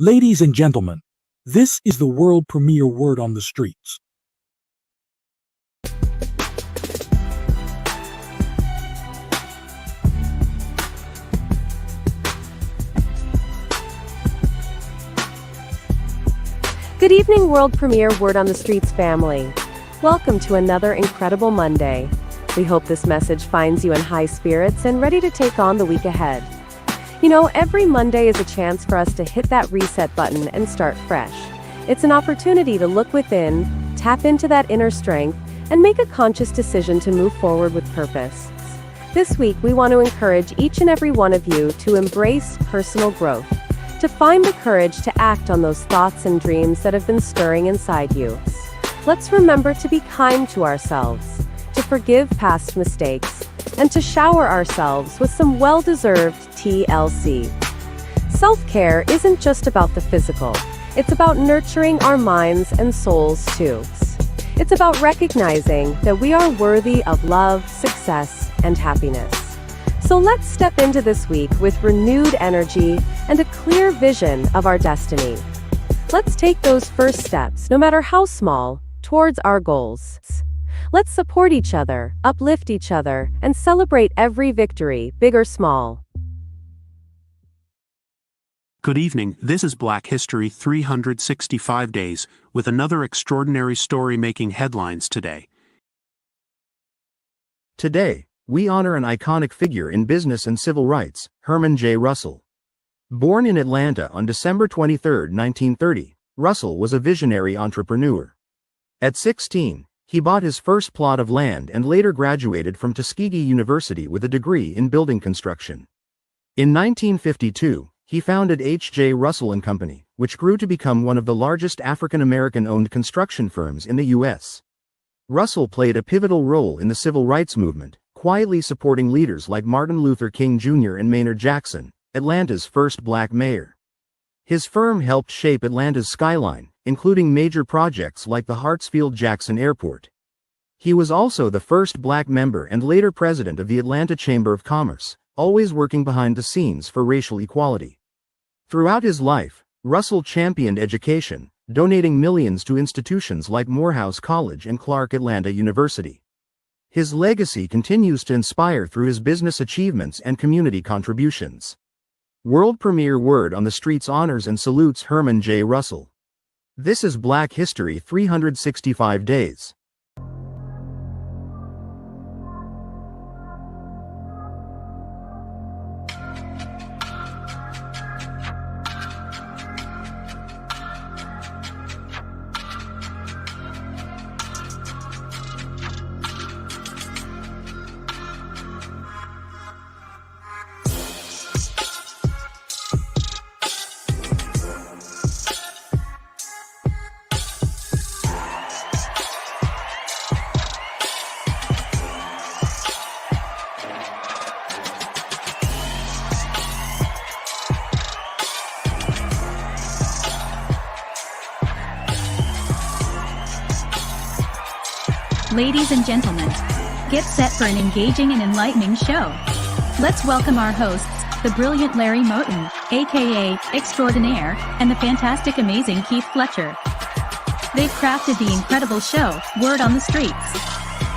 Ladies and gentlemen, this is the world premiere word on the streets. Good evening, world premiere Word on the Streets family. Welcome to another incredible Monday. We hope this message finds you in high spirits and ready to take on the week ahead. You know, every Monday is a chance for us to hit that reset button and start fresh. It's an opportunity to look within, tap into that inner strength, and make a conscious decision to move forward with purpose. This week, we want to encourage each and every one of you to embrace personal growth, to find the courage to act on those thoughts and dreams that have been stirring inside you. Let's remember to be kind to ourselves, to forgive past mistakes, and to shower ourselves with some well-deserved TLC. Self-care isn't just about the physical, it's about nurturing our minds and souls too. It's about recognizing that we are worthy of love, success, and happiness. So let's step into this week with renewed energy and a clear vision of our destiny. Let's take those first steps, no matter how small, towards our goals. Let's support each other, uplift each other, and celebrate every victory, big or small. Good evening, this is Black History 365 Days, with another extraordinary story making headlines today. Today, we honor an iconic figure in business and civil rights, Herman J. Russell. Born in Atlanta on December 23, 1930, Russell was a visionary entrepreneur. At 16, he bought his first plot of land and later graduated from Tuskegee University with a degree in building construction. In 1952, he founded H.J. Russell & Company, which grew to become one of the largest African-American-owned construction firms in the U.S. Russell played a pivotal role in the civil rights movement, quietly supporting leaders like Martin Luther King Jr. and Maynard Jackson, Atlanta's first black mayor. His firm helped shape Atlanta's skyline, including major projects like the Hartsfield-Jackson Airport. He was also the first black member and later president of the Atlanta Chamber of Commerce, always working behind the scenes for racial equality. Throughout his life, Russell championed education, donating millions to institutions like Morehouse College and Clark Atlanta University. His legacy continues to inspire through his business achievements and community contributions. World premiere Word on the Streets honors and salutes Herman J. Russell. This is Black History 365 Days. Ladies and gentlemen, get set for an engaging and enlightening show. Let's welcome our hosts, the brilliant Larry Moten, aka Extraordinaire, and the fantastic amazing Keith Fletcher. They've crafted the incredible show, Word on the Streets.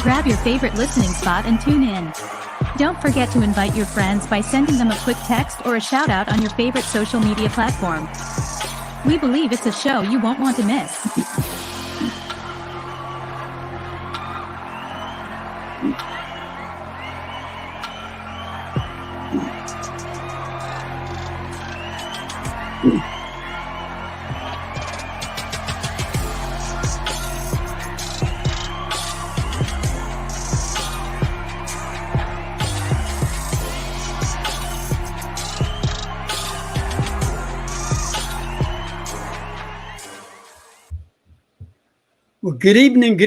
Grab your favorite listening spot and tune in. Don't forget to invite your friends by sending them a quick text or a shout out on your favorite social media platform. We believe it's a show you won't want to miss. Well, good evening,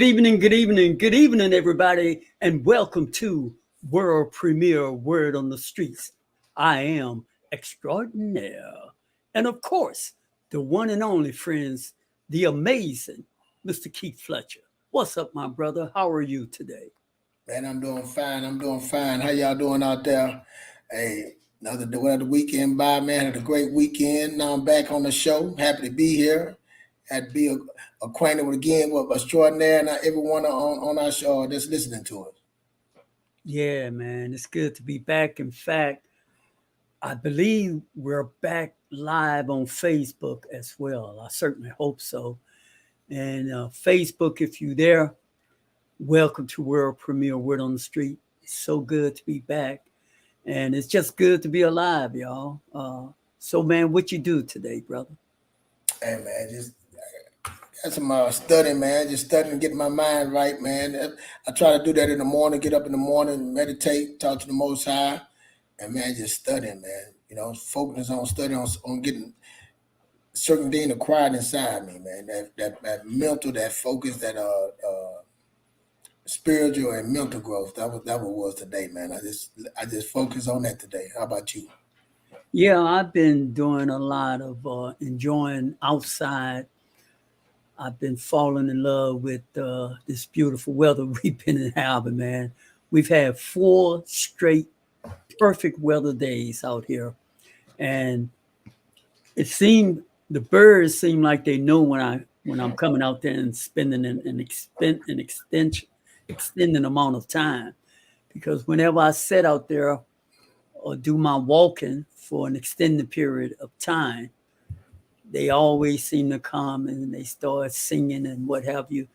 everybody, and welcome to World Premiere Word on the Streets. I am Extraordinaire. And of course, the one and only, friends, the amazing Mr. Keith Fletcher. What's up, my brother? How are you today? Man, I'm doing fine. How y'all doing out there? Hey, Another weekend by, man. Had a great weekend. Now I'm back on the show. Happy to be here. Had to be acquainted with again with extraordinaire and everyone on our show that's listening to us. Yeah, man, it's good to be back. In fact, I believe we're back live on Facebook as well. I certainly hope so. And Facebook, if you're there, welcome to World Premiere Word on the Street. It's so good to be back. And it's just good to be alive, y'all. So, man, what you do today, brother? Hey man, just got some studying, man. Just studying, getting my mind right, man. I try to do that in the morning. Get up in the morning, meditate, talk to the Most High, and man, just studying, man. Focus on studying on getting certain thing acquired inside me, man. That mental, that focus, that spiritual and mental growth. That was today, man. I just focus on that today. How about you? Yeah, I've been doing a lot of enjoying outside. I've been falling in love with this beautiful weather we've been having, man. We've had 4 straight perfect weather days out here, and it seemed the birds seem like they know when I'm coming out there and spending an extending amount of time. Because whenever I sit out there or do my walking for an extended period of time, they always seem to come and they start singing and what have you.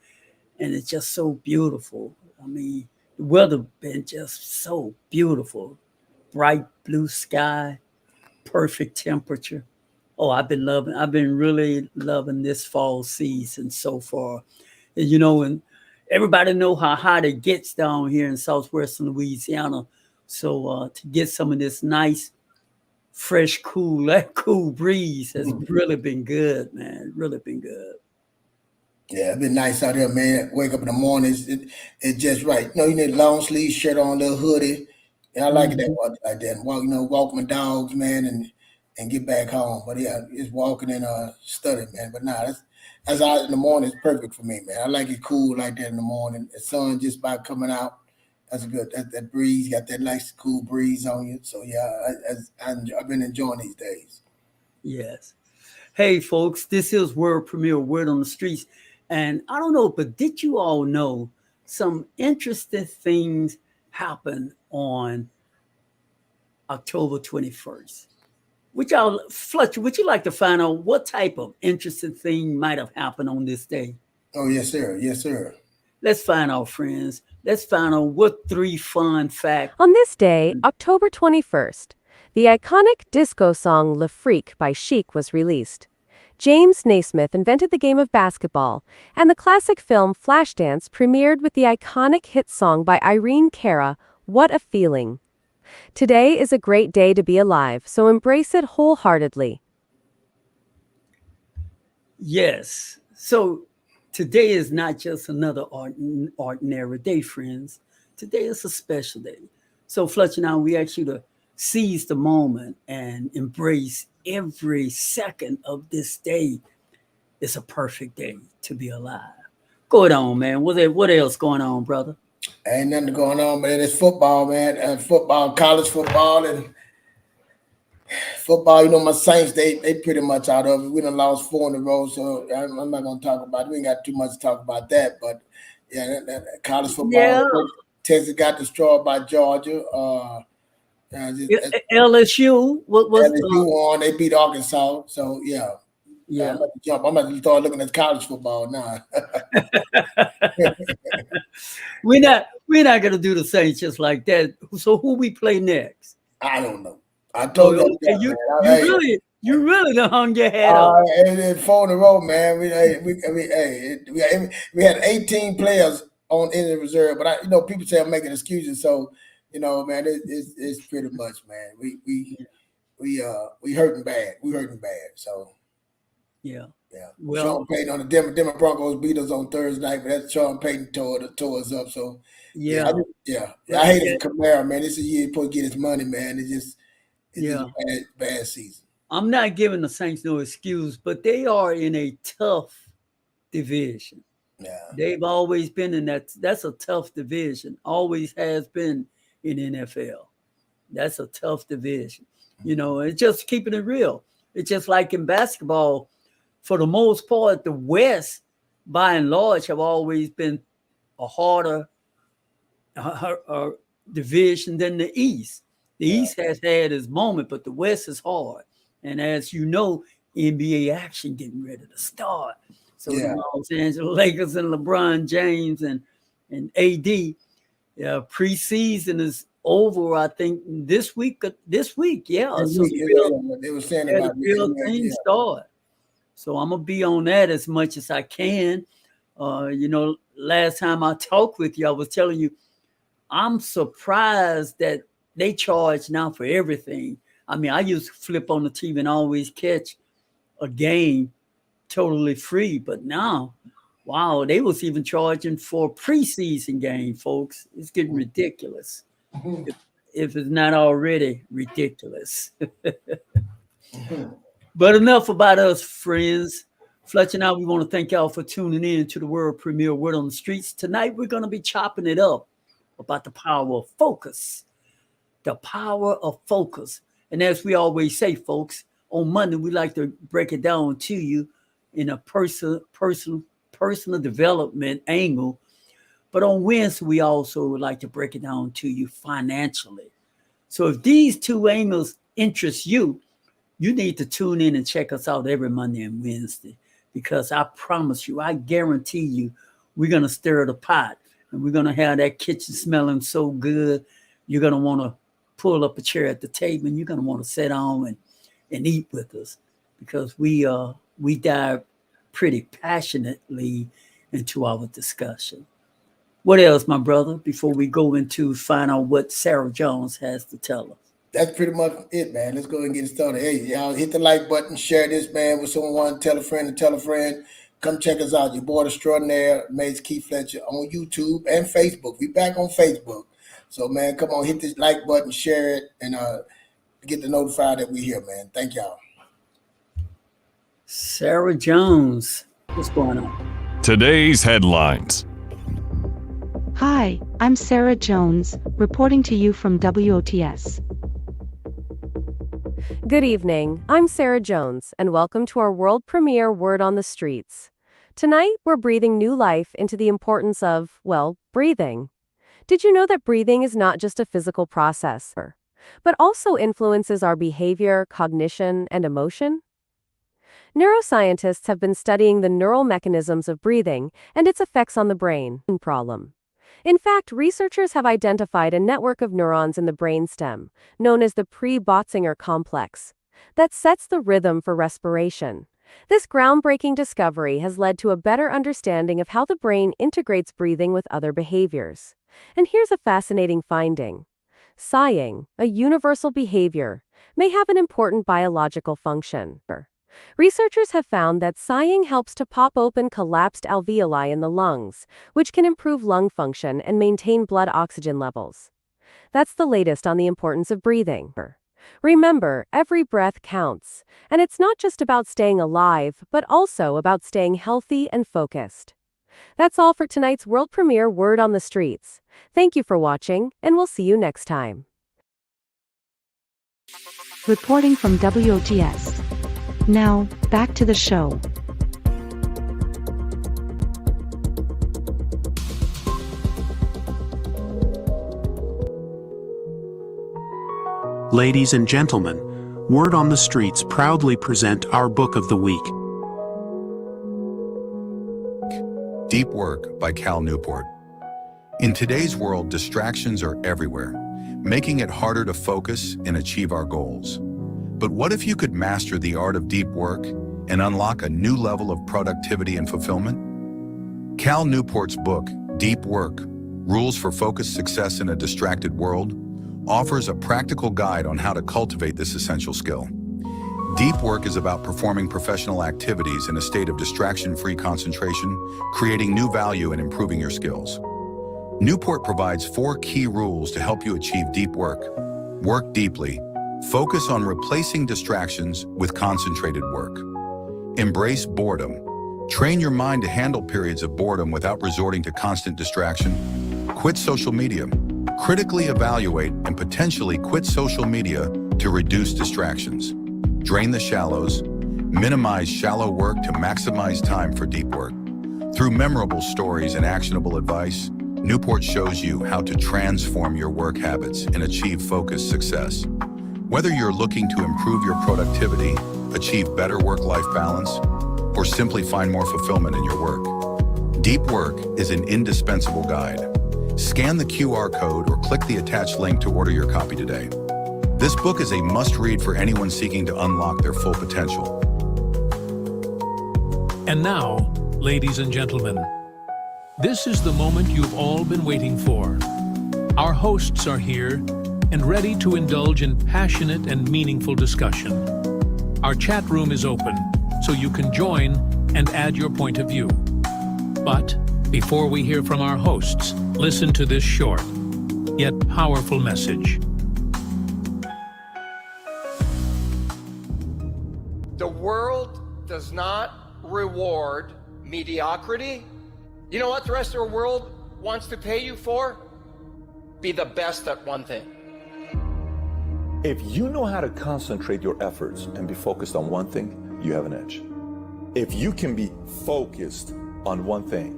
And it's just so beautiful. I mean, the weather been just so beautiful. Bright blue sky, perfect temperature. Oh, I've been really loving this fall season so far. And everybody know how hot it gets down here in southwestern Louisiana. So to get some of this nice, fresh, cool, that cool breeze has really been good, man. Really been good. Yeah, it's been nice out here, man. Wake up in the mornings, it's just right. You need a long sleeve shirt on, a little hoodie. Yeah, I like it that Mhm. like that. Walk my dogs, man, and get back home. But yeah, it's walking and studying, man. But nah, that's out in the morning. It's perfect for me, man. I like it cool like that in the morning. The sun just about coming out. That's good. That breeze got that nice cool breeze on you. So yeah, I've been enjoying these days. Yes. Hey, folks, this is World Premiere Word on the Streets. And I don't know, but did you all know some interesting things happen on October 21st? Fletcher, would you like to find out what type of interesting thing might have happened on this day? Oh yes, sir. Yes, sir. Let's find out, friends. Let's find out what 3 fun facts. On this day, October 21st, the iconic disco song Le Freak by Chic was released. James Naismith invented the game of basketball, and the classic film Flashdance premiered with the iconic hit song by Irene Cara, What a Feeling. Today is a great day to be alive, so embrace it wholeheartedly. Yes. So today is not just another ordinary day, friends. Today is a special day. So, Fletcher, now we ask you to seize the moment and embrace every second of this day. It's a perfect day to be alive. Go on, man. What else going on, brother? Ain't nothing going on, man. It's football, man. Football, college football, and football. My Saints, they pretty much out of it. We done lost 4 in a row, so I'm not gonna talk about it. We ain't got too much to talk about that. But yeah, that college football. Yeah, Texas got destroyed by Georgia. LSU. What was? LSU on. They beat Arkansas. So yeah, I'm Yeah. about to jump. I'm about to start looking at college football now. We're not gonna do the Saints just like that. So who we play next? I don't know. I Oh, told you okay. that, You man. you really you really done hung your head up. And 4 in a row, man. We had 18 players on in the reserve, but people say I'm making excuses. So, man, it's pretty much, man. We hurting bad. We hurting bad. So Yeah. yeah, Well, Sean Payton on the Denver Broncos beat us on Thursday night, but that Sean Payton tore us up. So yeah, yeah. I hate Yeah. it for Kamara, man. This is a year he's supposed to get his money, man. It's just Yeah. a bad season. I'm not giving the Saints no excuse, but they are in a tough division. Yeah. They've always been in that. That's a tough division. Always has been in NFL. That's a tough division. It's just keeping it real. It's just like in basketball, for the most part, the West, by and large, have always been a harder division than the East. The East has had its moment, but the West is hard. And as you know, NBA action getting ready to start. So the Los Angeles Lakers and LeBron James and AD, preseason is over. I think this week. Yeah. So they were saying about the real thing start. So I'm gonna be on that as much as I can. Last time I talked with you, I was telling you I'm surprised that they charge now for everything. I mean, I used to flip on the TV and always catch a game totally free, but now, wow, they was even charging for a preseason game, folks. It's getting ridiculous. If it's not already ridiculous. But enough about us, friends. Fletcher and I, we want to thank y'all for tuning in to the world premiere Word on the Streets. Tonight, we're going to be chopping it up about the power of focus. The power of focus. And as we always say, folks, on Monday, we like to break it down to you in a personal development angle. But on Wednesday, we also would like to break it down to you financially. So if these two angles interest you, you need to tune in and check us out every Monday and Wednesday, because I promise you, I guarantee you, we're going to stir the pot and we're going to have that kitchen smelling so good. You're going to want to pull up a chair at the table and you're going to want to sit down and eat with us, because we dive pretty passionately into our discussion. What else, my brother, before we go into find out what Sarah Jones has to tell us? That's pretty much it, man. Let's go ahead and get started. Hey, y'all, hit the like button, share this, man, with someone, tell a friend to tell a friend. Come check us out. Your boy extraordinaire, Maze Keith Fletcher, on YouTube and Facebook. We back on Facebook. So, man, come on, hit this like button, share it, and get the notified that we here, man. Thank y'all. Sarah Jones, what's going on? Today's headlines. Hi, I'm Sarah Jones, reporting to you from WOTS. Good evening, I'm Sarah Jones, and welcome to our world premiere Word on the Streets. Tonight, we're breathing new life into the importance of, breathing. Did you know that breathing is not just a physical process, but also influences our behavior, cognition, and emotion? Neuroscientists have been studying the neural mechanisms of breathing and its effects on the brain. In fact, researchers have identified a network of neurons in the brainstem, known as the pre-Botzinger complex, that sets the rhythm for respiration. This groundbreaking discovery has led to a better understanding of how the brain integrates breathing with other behaviors. And here's a fascinating finding. Sighing, a universal behavior, may have an important biological function. Researchers have found that sighing helps to pop open collapsed alveoli in the lungs, which can improve lung function and maintain blood oxygen levels. That's the latest on the importance of breathing. Remember, every breath counts, and it's not just about staying alive, but also about staying healthy and focused. That's all for tonight's world premiere Word on the Streets. Thank you for watching, and we'll see you next time. Reporting from WOTS. Now, back to the show. Ladies and gentlemen, Word on the Streets proudly present our book of the week. Deep Work by Cal Newport. In today's world, distractions are everywhere, making it harder to focus and achieve our goals. But what if you could master the art of deep work and unlock a new level of productivity and fulfillment? Cal Newport's book, Deep Work, Rules for Focused Success in a Distracted World, offers a practical guide on how to cultivate this essential skill. Deep work is about performing professional activities in a state of distraction-free concentration, creating new value and improving your skills. Newport provides 4 key rules to help you achieve deep work. Work deeply. Focus on replacing distractions with concentrated work. Embrace boredom. Train your mind to handle periods of boredom without resorting to constant distraction. Quit social media. Critically evaluate and potentially quit social media to reduce distractions. Drain the shallows. Minimize shallow work to maximize time for deep work. Through memorable stories and actionable advice, Newport shows you how to transform your work habits and achieve focused success. Whether you're looking to improve your productivity, achieve better work-life balance, or simply find more fulfillment in your work, Deep Work is an indispensable guide. Scan the QR code or click the attached link to order your copy today. This book is a must-read for anyone seeking to unlock their full potential. And now, ladies and gentlemen, this is the moment you've all been waiting for. Our hosts are here and ready to indulge in passionate and meaningful discussion. Our chat room is open, so you can join and add your point of view. But before we hear from our hosts, listen to this short, yet powerful message. The world does not reward mediocrity. You know what the rest of the world wants to pay you for? Be the best at one thing. If you know how to concentrate your efforts and be focused on one thing, you have an edge. If you can be focused on one thing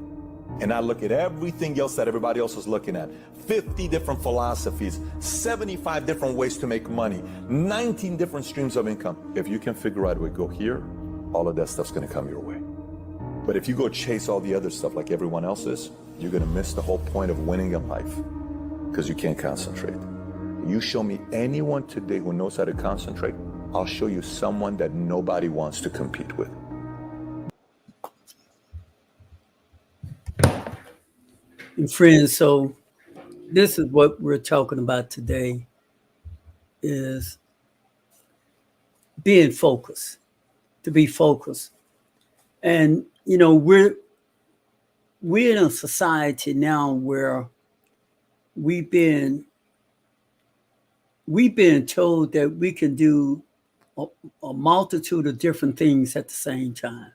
and not look at everything else that everybody else is looking at, 50 different philosophies, 75 different ways to make money, 19 different streams of income. If you can figure out a way to go here, all of that stuff's gonna come your way. But if you go chase all the other stuff like everyone else is, you're gonna miss the whole point of winning in life because you can't concentrate. You show me anyone today who knows how to concentrate, I'll show you someone that nobody wants to compete with. And friends, so this is what we're talking about today, is being focused, to be focused. And, you know, we're in a society now where we've been told that we can do a multitude of different things at the same time.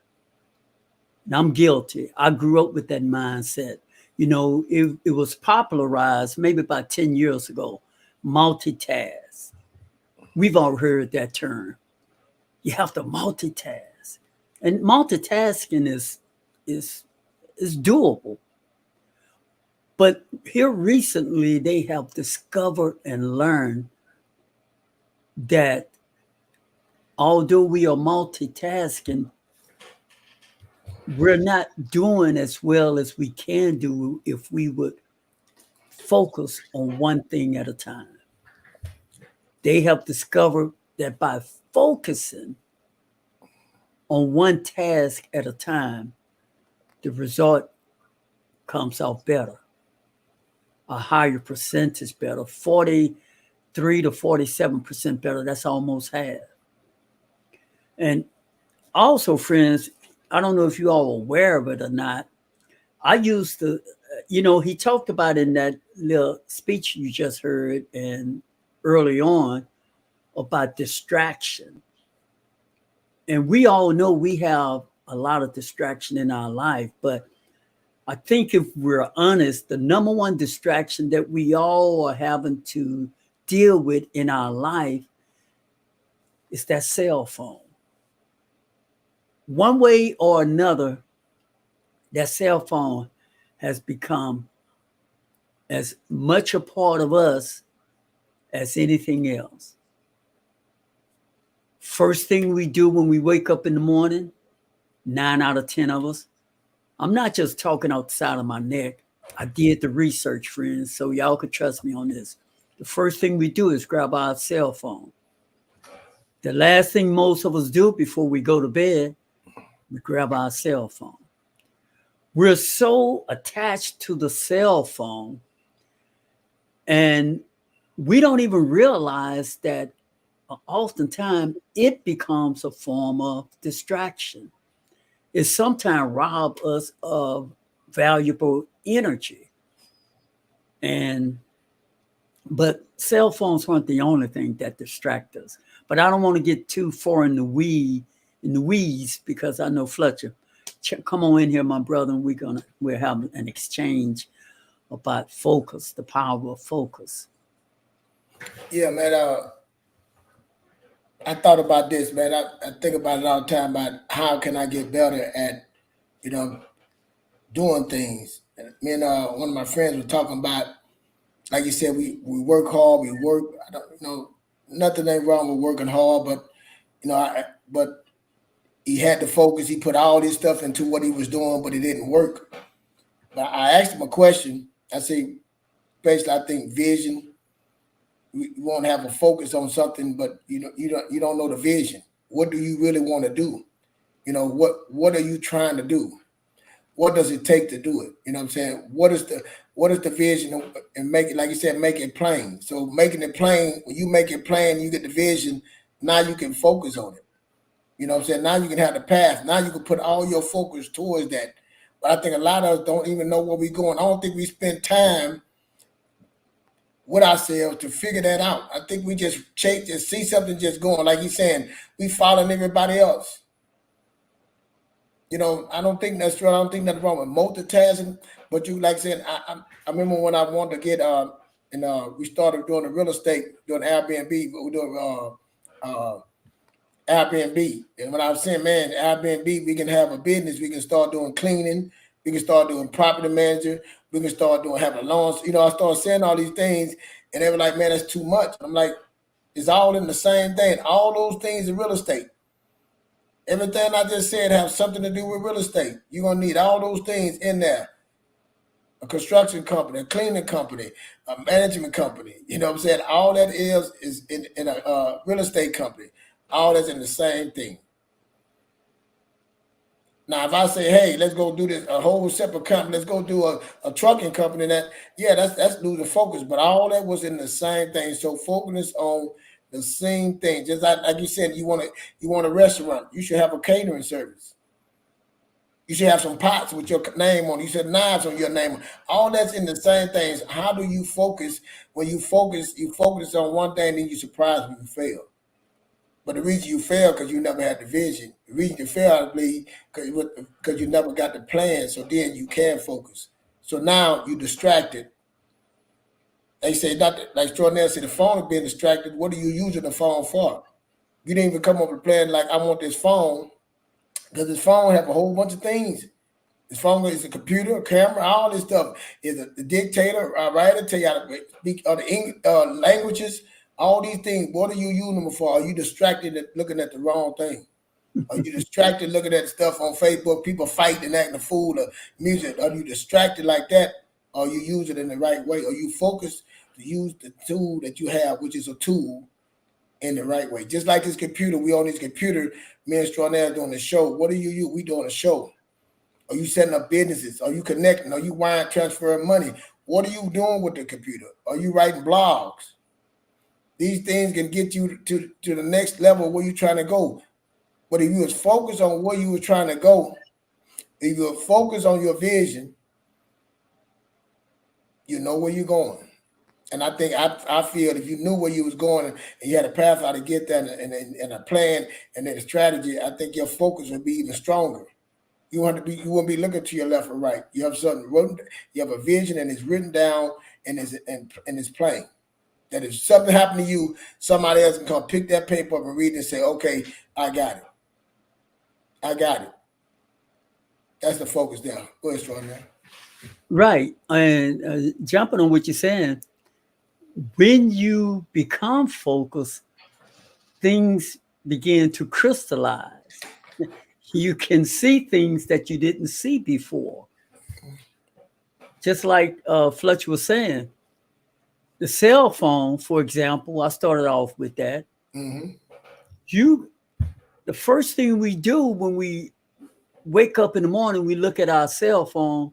And I'm guilty. I grew up with that mindset. You know, it was popularized maybe about 10 years ago, multitask. We've all heard that term. You have to multitask. And multitasking is doable. But here recently, they have discovered and learned that although we are multitasking, we're not doing as well as we can do if we would focus on one thing at a time. They have discovered that by focusing on one task at a time, the result comes out better, a higher percentage better, 43 to 47% better. That's almost half. And also, friends, I don't know if you all are aware of it or not. I used to, you know, he talked about in that little speech you just heard and early on about distraction. And we all know we have a lot of distraction in our life, but I think if we're honest, the number one distraction that we all are having to deal with in our life is that cell phone. One way or another, that cell phone has become as much a part of us as anything else. First thing we do when we wake up in the morning, 9 out of 10 of us, I'm not just talking out the side of my neck. I did the research, friends, so y'all could trust me on this. The first thing we do is grab our cell phone. The last thing most of us do before we go to bed, we grab our cell phone. We're so attached to the cell phone, and we don't even realize that oftentimes it becomes a form of distraction. It sometimes robs us of valuable energy. But cell phones weren't the only thing that distract us. But I don't want to get too far in the weeds, because I know Fletcher. Come on in here, my brother, and we'll have an exchange about focus, the power of focus. Yeah, man. I thought about this, man. I think about it all the time about how can I get better at, you know, doing things. And me and one of my friends were talking about, like you said, we work hard, we work. I don't, nothing ain't wrong with working hard, but but he had to focus. He put all this stuff into what he was doing, but it didn't work. But I asked him a question. I say, basically, I think vision. You won't have a focus on something, but you don't know the vision. What do you really want to do? What are you trying to do? What does it take to do it? You know what I'm saying? What is the vision, and make it, like you said, make it plain. So making it plain, when you make it plain, you get the vision. Now you can focus on it. You know what I'm saying? Now you can have the path. Now you can put all your focus towards that. But I think a lot of us don't even know where we're going. I don't think we spend time with ourselves to figure that out. I think we just see something just going. Like he's saying, we following everybody else. I don't think that's right. I don't think nothing wrong with multitasking. But you, like I said, I remember when I wanted to get we started doing the real estate, doing Airbnb, but we're doing Airbnb. And when I was saying, man, Airbnb, we can have a business. We can start doing cleaning. We can start doing property manager. We can start doing having loans. I started saying all these things, and they were like, man, that's too much. I'm like, it's all in the same thing. All those things in real estate. Everything I just said have something to do with real estate. You're going to need all those things in there. A construction company, a cleaning company, a management company. You know what I'm saying? All that is in a real estate company. All that's in the same thing. Now, if I say, hey, let's go do this, a whole separate company, let's go do a trucking company, that's losing focus. But all that was in the same thing. So focus on the same thing. Just like you said, you want a restaurant, you should have a catering service. You should have some pots with your name on. You should have knives on your name. All that's in the same things. How do you focus? When you focus on one thing, then you surprise when you fail. But the reason you fail because you never had the vision. The reason you fail, I believe, because you never got the plan. So then you can focus. So now you're distracted. They say, like Extraordinaire said, the phone is being distracted. What are you using the phone for? You didn't even come up with a plan like, I want this phone, because this phone have a whole bunch of things. This phone is a computer, a camera, all this stuff. Is a dictator, a writer, tell you how to speak other languages, all these things. What are you using them for? Are you distracted looking at the wrong thing? Are you distracted looking at stuff on Facebook, people fighting and acting a fool, or music? Are you distracted like that? Or you use it in the right way? Or you focus to use the tool that you have, which is a tool, in the right way? Just like this computer, we on this computer, me and Extraordinaire doing the show. What are you use? We doing a show. Are you setting up businesses? Are you connecting? Are you wire transferring money? What are you doing with the computer? Are you writing blogs? These things can get you to the next level where you're trying to go. But if you was focused on where you were trying to go, if you were focused on your vision, you know where you're going. And I think I feel if you knew where you was going and you had a path how to get there and a plan and then a strategy, I think your focus would be even stronger. You wouldn't be looking to your left or right. You have something written, you have a vision and it's written down and it's plain. That if something happened to you, somebody else can come pick that paper up and read it and say, okay, I got it. I got it. That's the focus there. Go ahead, Extraordinaire. Right. And jumping on what you're saying, when you become focused, things begin to crystallize. You can see things that you didn't see before. Just like Fletcher was saying, the cell phone, for example, I started off with that. Mm-hmm. The first thing we do when we wake up in the morning, we look at our cell phone.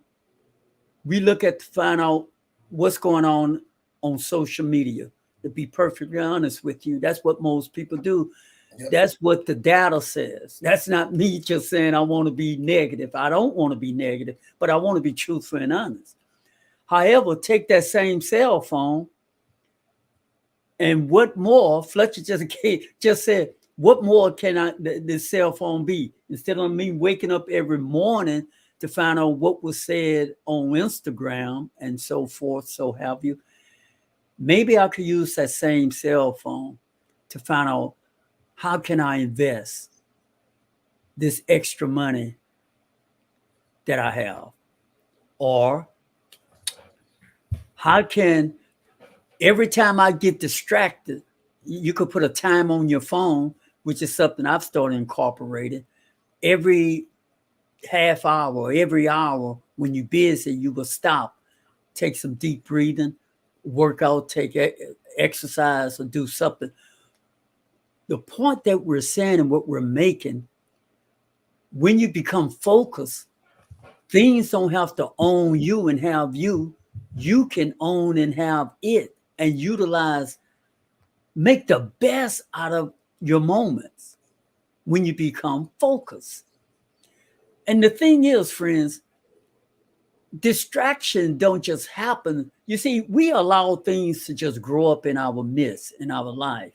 We look to find out what's going on social media. To be perfectly honest with you, that's what most people do. Yep. That's what the data says. That's not me just saying I want to be negative. I don't want to be negative, but I want to be truthful and honest. However, take that same cell phone and what more, Fletcher just said, what more can this cell phone be? Instead of me waking up every morning to find out what was said on Instagram and so forth, so have you. Maybe I could use that same cell phone to find out how can I invest this extra money that I have? Or how can every time I get distracted, you could put a time on your phone, which is something I've started incorporating. Every half hour, every hour when you're busy, you will stop, take some deep breathing, work out, take exercise, or do something. The point that we're saying and what we're making, when you become focused, things don't have to own you and have you. You can own and have it and utilize, make the best out of your moments when you become focused. And the thing is, friends, distraction don't just happen. You see, we allow things to just grow up in our midst, in our life.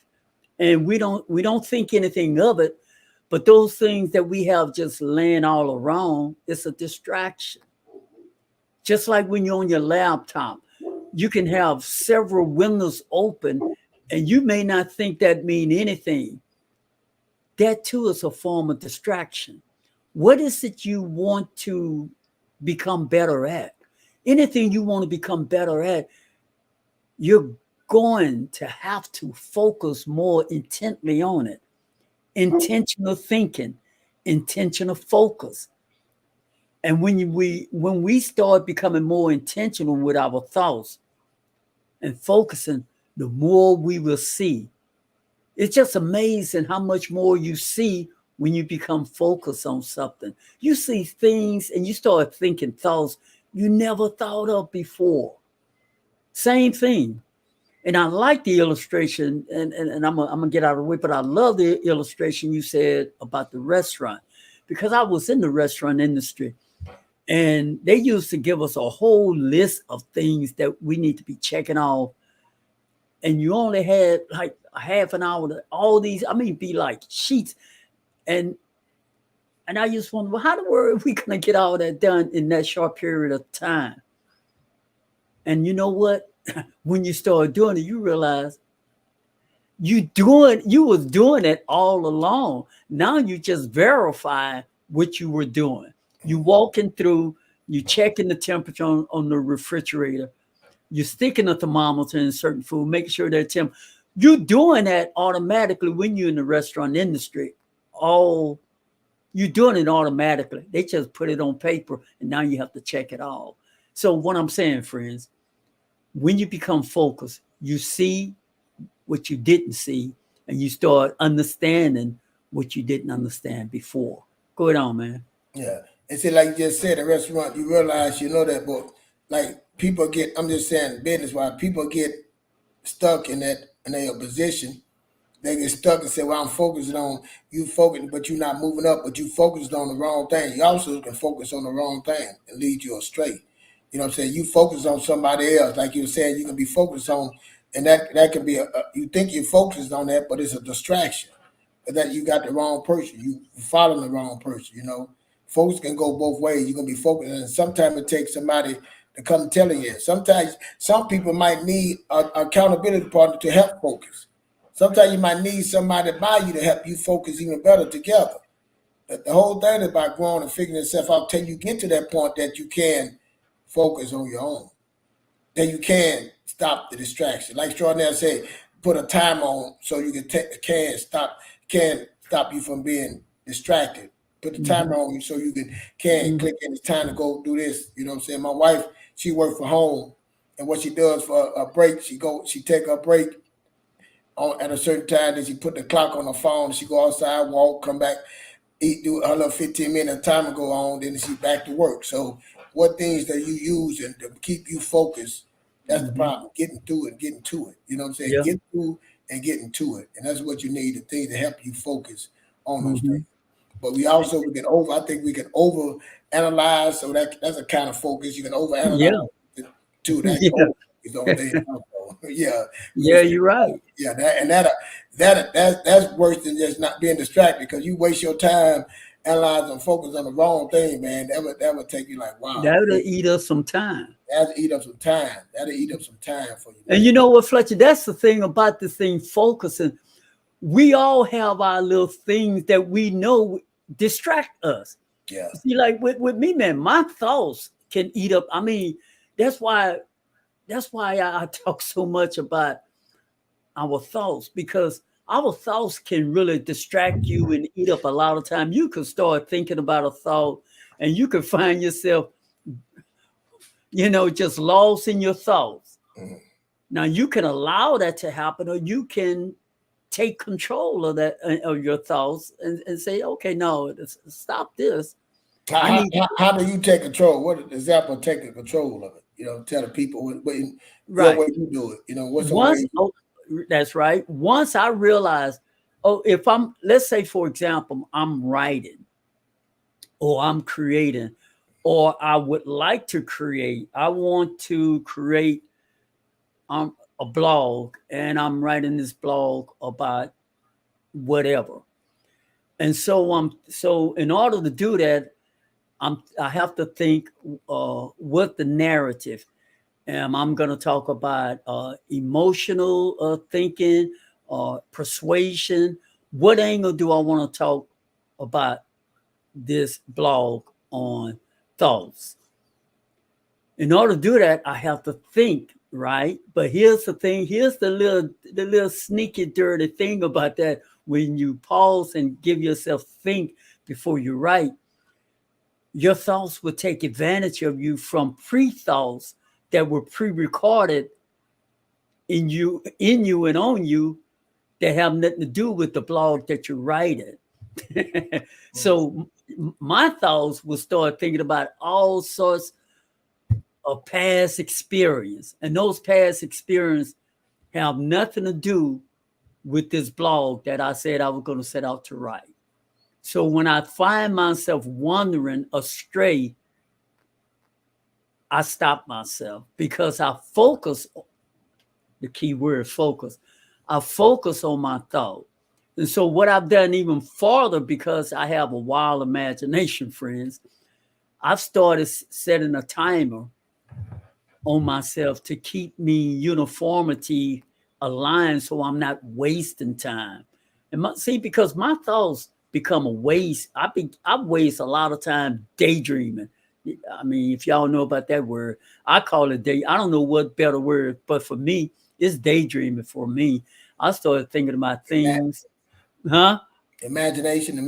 And we don't think anything of it, but those things that we have just laying all around, it's a distraction. Just like when you're on your laptop, you can have several windows open and you may not think that mean anything. That too is a form of distraction. What is it you want to become better at? Anything you want to become better at, you're going to have to focus more intently on it. Intentional thinking, intentional focus. And when we start becoming more intentional with our thoughts and focusing, the more we will see. It's just amazing how much more you see when you become focused on something. You see things and you start thinking thoughts you never thought of before. Same thing. And I like the illustration, and I'm gonna get out of the way, but I love the illustration you said about the restaurant, because I was in the restaurant industry and they used to give us a whole list of things that we need to be checking off. And you only had like a half an hour to all these, I mean, be like sheets. And I just wonder, well, how the world are we gonna get all that done in that short period of time? And you know what? When you start doing it, you realize you was doing it all along. Now you just verify what you were doing. You walking through, you checking the temperature on the refrigerator, you're sticking a thermometer in certain food, making sure that you're doing that automatically when you're in the restaurant industry. Oh, you're doing it automatically. They just put it on paper and now you have to check it all. So what I'm saying, friends, when you become focused, you see what you didn't see and you start understanding what you didn't understand before. Go ahead on, man. Yeah. And see, like you just said, a restaurant, you realize, you know that, but like people get, I'm just saying business wise, people get stuck in their position. They get stuck and say, well, I'm focusing on you focusing, but you're not moving up, but you focused on the wrong thing. You also can focus on the wrong thing and lead you astray. You know what I'm saying? You focus on somebody else, like you were saying, you can be focused on, and that can be you think you're focused on that, but it's a distraction. But that you got the wrong person. You following the wrong person, you know. Focus can go both ways. You're gonna be focused, and sometimes it takes somebody to come telling you. Sometimes some people might need an accountability partner to help focus. Sometimes you might need somebody by you to help you focus even better together. But the whole thing is about growing and figuring yourself out till you get to that point that you can focus on your own. Then you can stop the distraction. Like Extraordinaire said, put a time on so you can stop you from being distracted. Put the timer on you so you can click in. It's time to go do this. You know what I'm saying? My wife, she works from home, and what she does for a break, she take a break at a certain time. Then she put the clock on her phone. She go outside, walk, come back, eat, do her little 15-minute timer go on. Then she back to work. So what things that you use and to keep you focused? That's the problem. Getting through it, getting to it. You know what I'm saying? Yeah. Get through and getting to it, and that's what you need. The things to help you focus on those things. But we think we can over analyze. So that's a kind of focus. You can over analyze too. Yeah. Yeah, you're right. Yeah, that's worse than just not being distracted because you waste your time analyze and focus on the wrong thing, man, that would take you like, wow. That'll eat us some time. That'll eat up some time. That'll eat up some time for you. Man. And you know what, Fletcher? That's the thing about this thing, focusing. We all have our little things that we know distract us. Yeah. See, like with me, man, my thoughts can eat up. I mean, that's why I talk so much about our thoughts, because our thoughts can really distract you and eat up a lot of time. You can start thinking about a thought and you can find yourself, just lost in your thoughts. Mm-hmm. Now you can allow that to happen, or you can take control of that, of your thoughts, and say, okay, no, stop this. How do you take control? What example of taking control of it? Tell the people what way you do it. What's the way? That's right. Once I realize, if let's say, for example, I'm writing or I'm creating, or I would like to create, I want to create a blog, and I'm writing this blog about whatever. And so in order to do that, I have to think what the narrative. I'm going to talk about emotional thinking, persuasion. What angle do I want to talk about this blog on thoughts? In order to do that, I have to think, right? But here's the thing. Here's the little sneaky, dirty thing about that. When you pause and give yourself think before you write, your thoughts will take advantage of you from pre-thoughts that were pre-recorded in you and on you, that have nothing to do with the blog that you're writing. So my thoughts will start thinking about all sorts of past experience, and those past experience have nothing to do with this blog that I said I was going to set out to write. So when I find myself wandering astray, I stop myself, because I focus. The key word, focus. I focus on my thought. And so what I've done even farther, because I have a wild imagination, friends, I've started setting a timer on myself to keep me uniformity aligned, so I'm not wasting time. And because my thoughts become a waste. I waste a lot of time daydreaming. I mean, if y'all know about that word, I call it I don't know what better word, but for me, it's daydreaming for me. I started thinking about things, Imagination,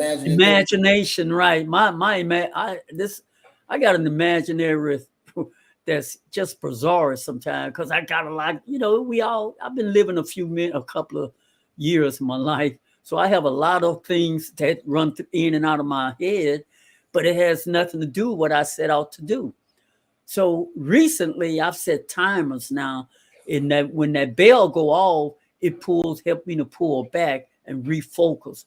right? I got an imaginary that's just bizarre sometimes, because I got a lot. I've been living a couple of years of my life, so I have a lot of things that run in and out of my head, but it has nothing to do with what I set out to do. So recently, I've set timers now, in that when that bell go off, it help me to pull back and refocus,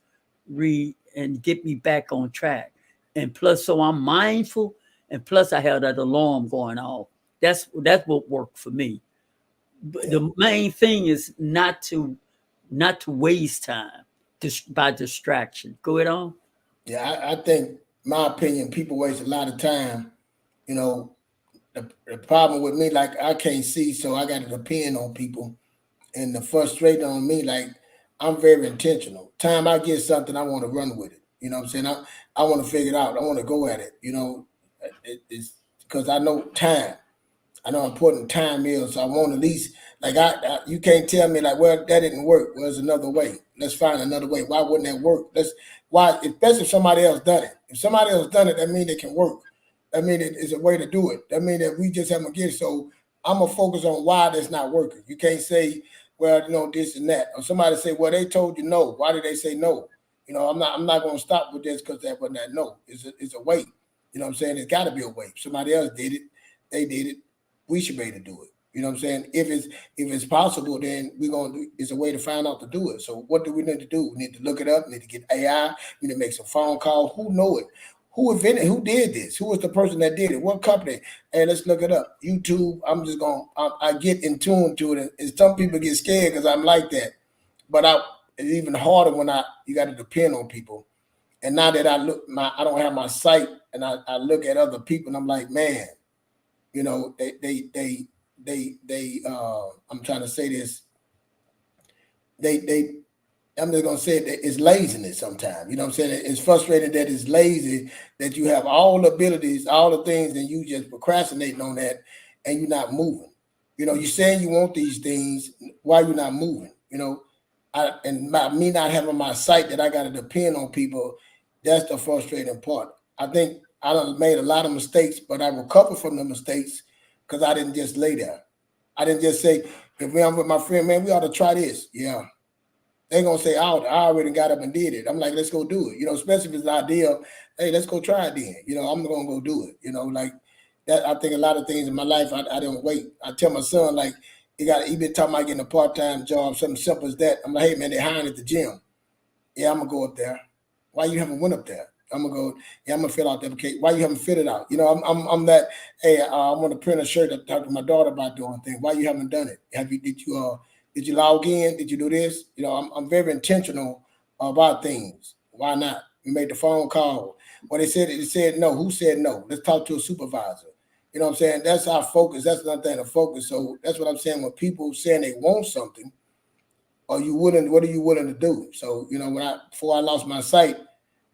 and get me back on track. And plus, so I'm mindful, and plus I have that alarm going off. That's what worked for me. But the main thing is not to waste time by distraction. Go ahead on. Yeah, I think, my opinion, people waste a lot of time. The problem with me, like, I can't see, so I got to depend on people. And the frustrating on me, like, I'm very intentional. Time I get something, I want to run with it. You know what I'm saying? I want to figure it out. I want to go at it. It's because I know time. I know how important time is. So I want at least, like, you can't tell me, like, well, that didn't work. Well, there's another way. Let's find another way. Why wouldn't that work? Especially if somebody else done it. If somebody else done it, that means it can work. That means it's a way to do it. That means that we just haven't get it. So I'm gonna focus on why that's not working. You can't say, well, this and that. Or somebody say, well, they told you no. Why did they say no? I'm not gonna stop with this because that wasn't that no. It's a way. You know what I'm saying? It's gotta be a way. Somebody else did it, they did it. We should be able to do it. You know what I'm saying? If it's possible, then it's a way to find out to do it. So what do we need to do? We need to look it up, we need to get AI, we need to make some phone calls. Who know it? Who invented? Who did this? Who was the person that did it? What company? Hey, let's look it up. YouTube. I get in tune to it. And some people get scared because I'm like that. But it's even harder when you got to depend on people. And now that I don't have my sight, and I look at other people, and I'm like, man, you know, I'm trying to say this. I'm just gonna say that it's laziness sometimes. You know what I'm saying? It's frustrating that it's lazy, that you have all the abilities, all the things, and you just procrastinating on that, and you're not moving. You know, you're saying you want these things, why you not moving? You know, me not having my sight that I got to depend on people, that's the frustrating part. I think I done made a lot of mistakes, but I recovered from the mistakes because I didn't just lay there. I didn't just say, if I'm with my friend, man, we ought to try this. Yeah. They're going to say, I already got up and did it. I'm like, let's go do it. You know, especially if it's an idea, hey, let's go try it then. You know, I'm going to go do it. You know, like that. I think a lot of things in my life, I don't wait. I tell my son, like, he been talking about getting a part-time job, something simple as that. I'm like, hey, man, they're hiring at the gym. Yeah, I'm going to go up there. Why you haven't went up there? I'm going to go, yeah, I'm going to fill out the application. Why you haven't filled it out? You know, I'm that, hey, I want to print a shirt. I talked to my daughter about doing things. Why you haven't done it? Did you log in? Did you do this? You know, I'm very intentional about things. Why not? We made the phone call. When it said no. Who said no? Let's talk to a supervisor. You know what I'm saying? That's our focus. That's another thing to focus. So that's what I'm saying. When people saying they want something, what are you willing to do? So, you know, before I lost my sight,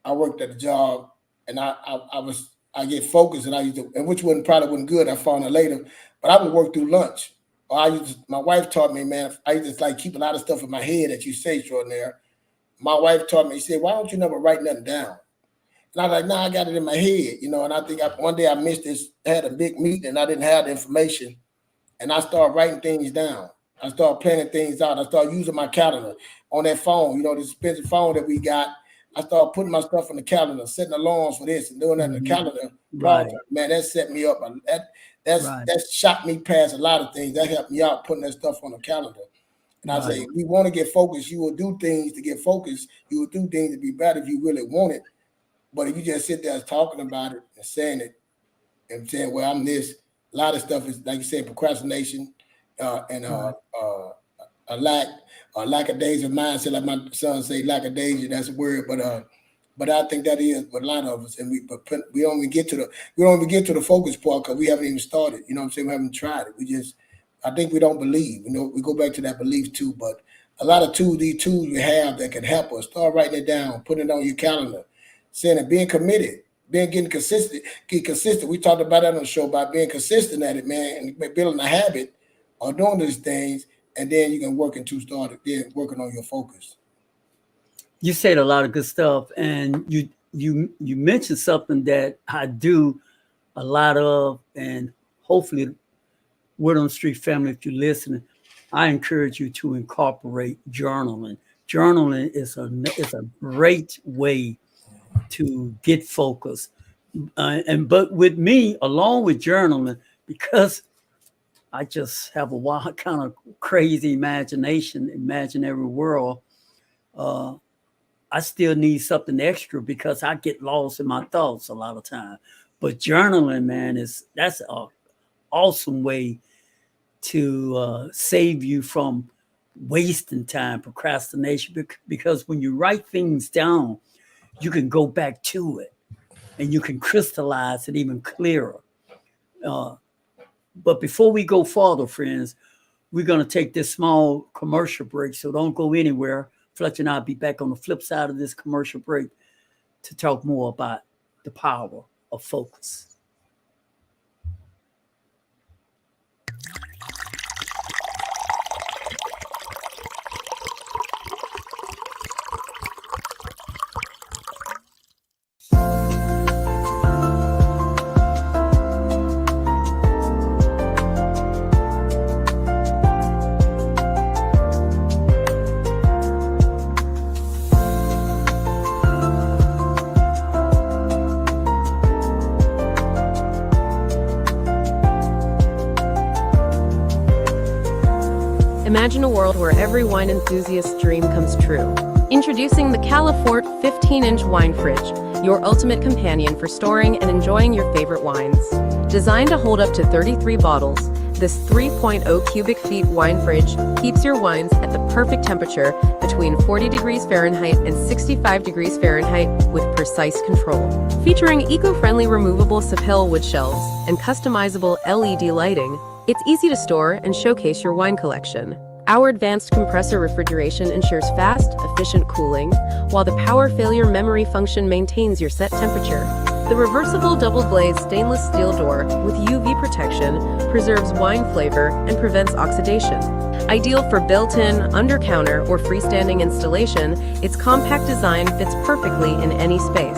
I worked at a job, and I get focused, and which probably wasn't good. I found out later, but I would work through lunch. Or my wife taught me, man, I used to like keep a lot of stuff in my head that you say extraordinary. My wife taught me, she said, why don't you never write nothing down? And I was like, nah, I got it in my head, you know, and I think one day I missed this, had a big meeting, and I didn't have the information, and I started writing things down. I started planning things out. I started using my calendar on that phone, you know, this expensive phone that we got. I started putting my stuff on the calendar, setting alarms for this and doing that in the calendar. Right. Man, that set me up. That shot me past a lot of things. That helped me out putting that stuff on the calendar. And I say, if you want to get focused, you will do things to get focused. You will do things to be better if you really want it. But if you just sit there talking about it and saying it and saying, well, I'm this, a lot of stuff is, like you said, procrastination and a lackadaisical mindset. Like my son say, lackadaisical, that's a word, but I think that is what a lot of us, and we don't even get to the focus part because we haven't even started. You know what I'm saying? We haven't tried it. I think we don't believe. You know, we go back to that belief too. But a lot of these tools we have that can help us. Start writing it down, putting it on your calendar, saying it, being committed, getting consistent. Get consistent. We talked about that on the show about being consistent at it, man, and building a habit of doing these things, and then you can work working on your focus. You said a lot of good stuff, and you mentioned something that I do a lot of, and hopefully, Word on the Street family, if you're listening, I encourage you to incorporate journaling. Journaling is a great way to get focused, but with me, along with journaling, because I just have a wild kind of crazy imaginary world. I still need something extra because I get lost in my thoughts a lot of time. But journaling, man, that's an awesome way to save you from wasting time, procrastination. Because when you write things down, you can go back to it and you can crystallize it even clearer. But before we go farther, friends, we're going to take this small commercial break. So don't go anywhere. Fletcher and I'll be back on the flip side of this commercial break to talk more about the power of focus. Imagine a world where every wine enthusiast's dream comes true. Introducing the Califort 15-inch wine fridge, your ultimate companion for storing and enjoying your favorite wines. Designed to hold up to 33 bottles, This 3.0 cubic feet wine fridge keeps your wines at the perfect temperature between 40 degrees Fahrenheit and 65 degrees Fahrenheit with precise control. Featuring eco-friendly removable sapele wood shelves and customizable LED lighting, it's easy to store and showcase your wine collection. Our advanced compressor refrigeration ensures fast, efficient cooling, while the power failure memory function maintains your set temperature. The reversible double-glazed stainless steel door with UV protection preserves wine flavor and prevents oxidation. Ideal for built-in, under-counter, or freestanding installation, its compact design fits perfectly in any space.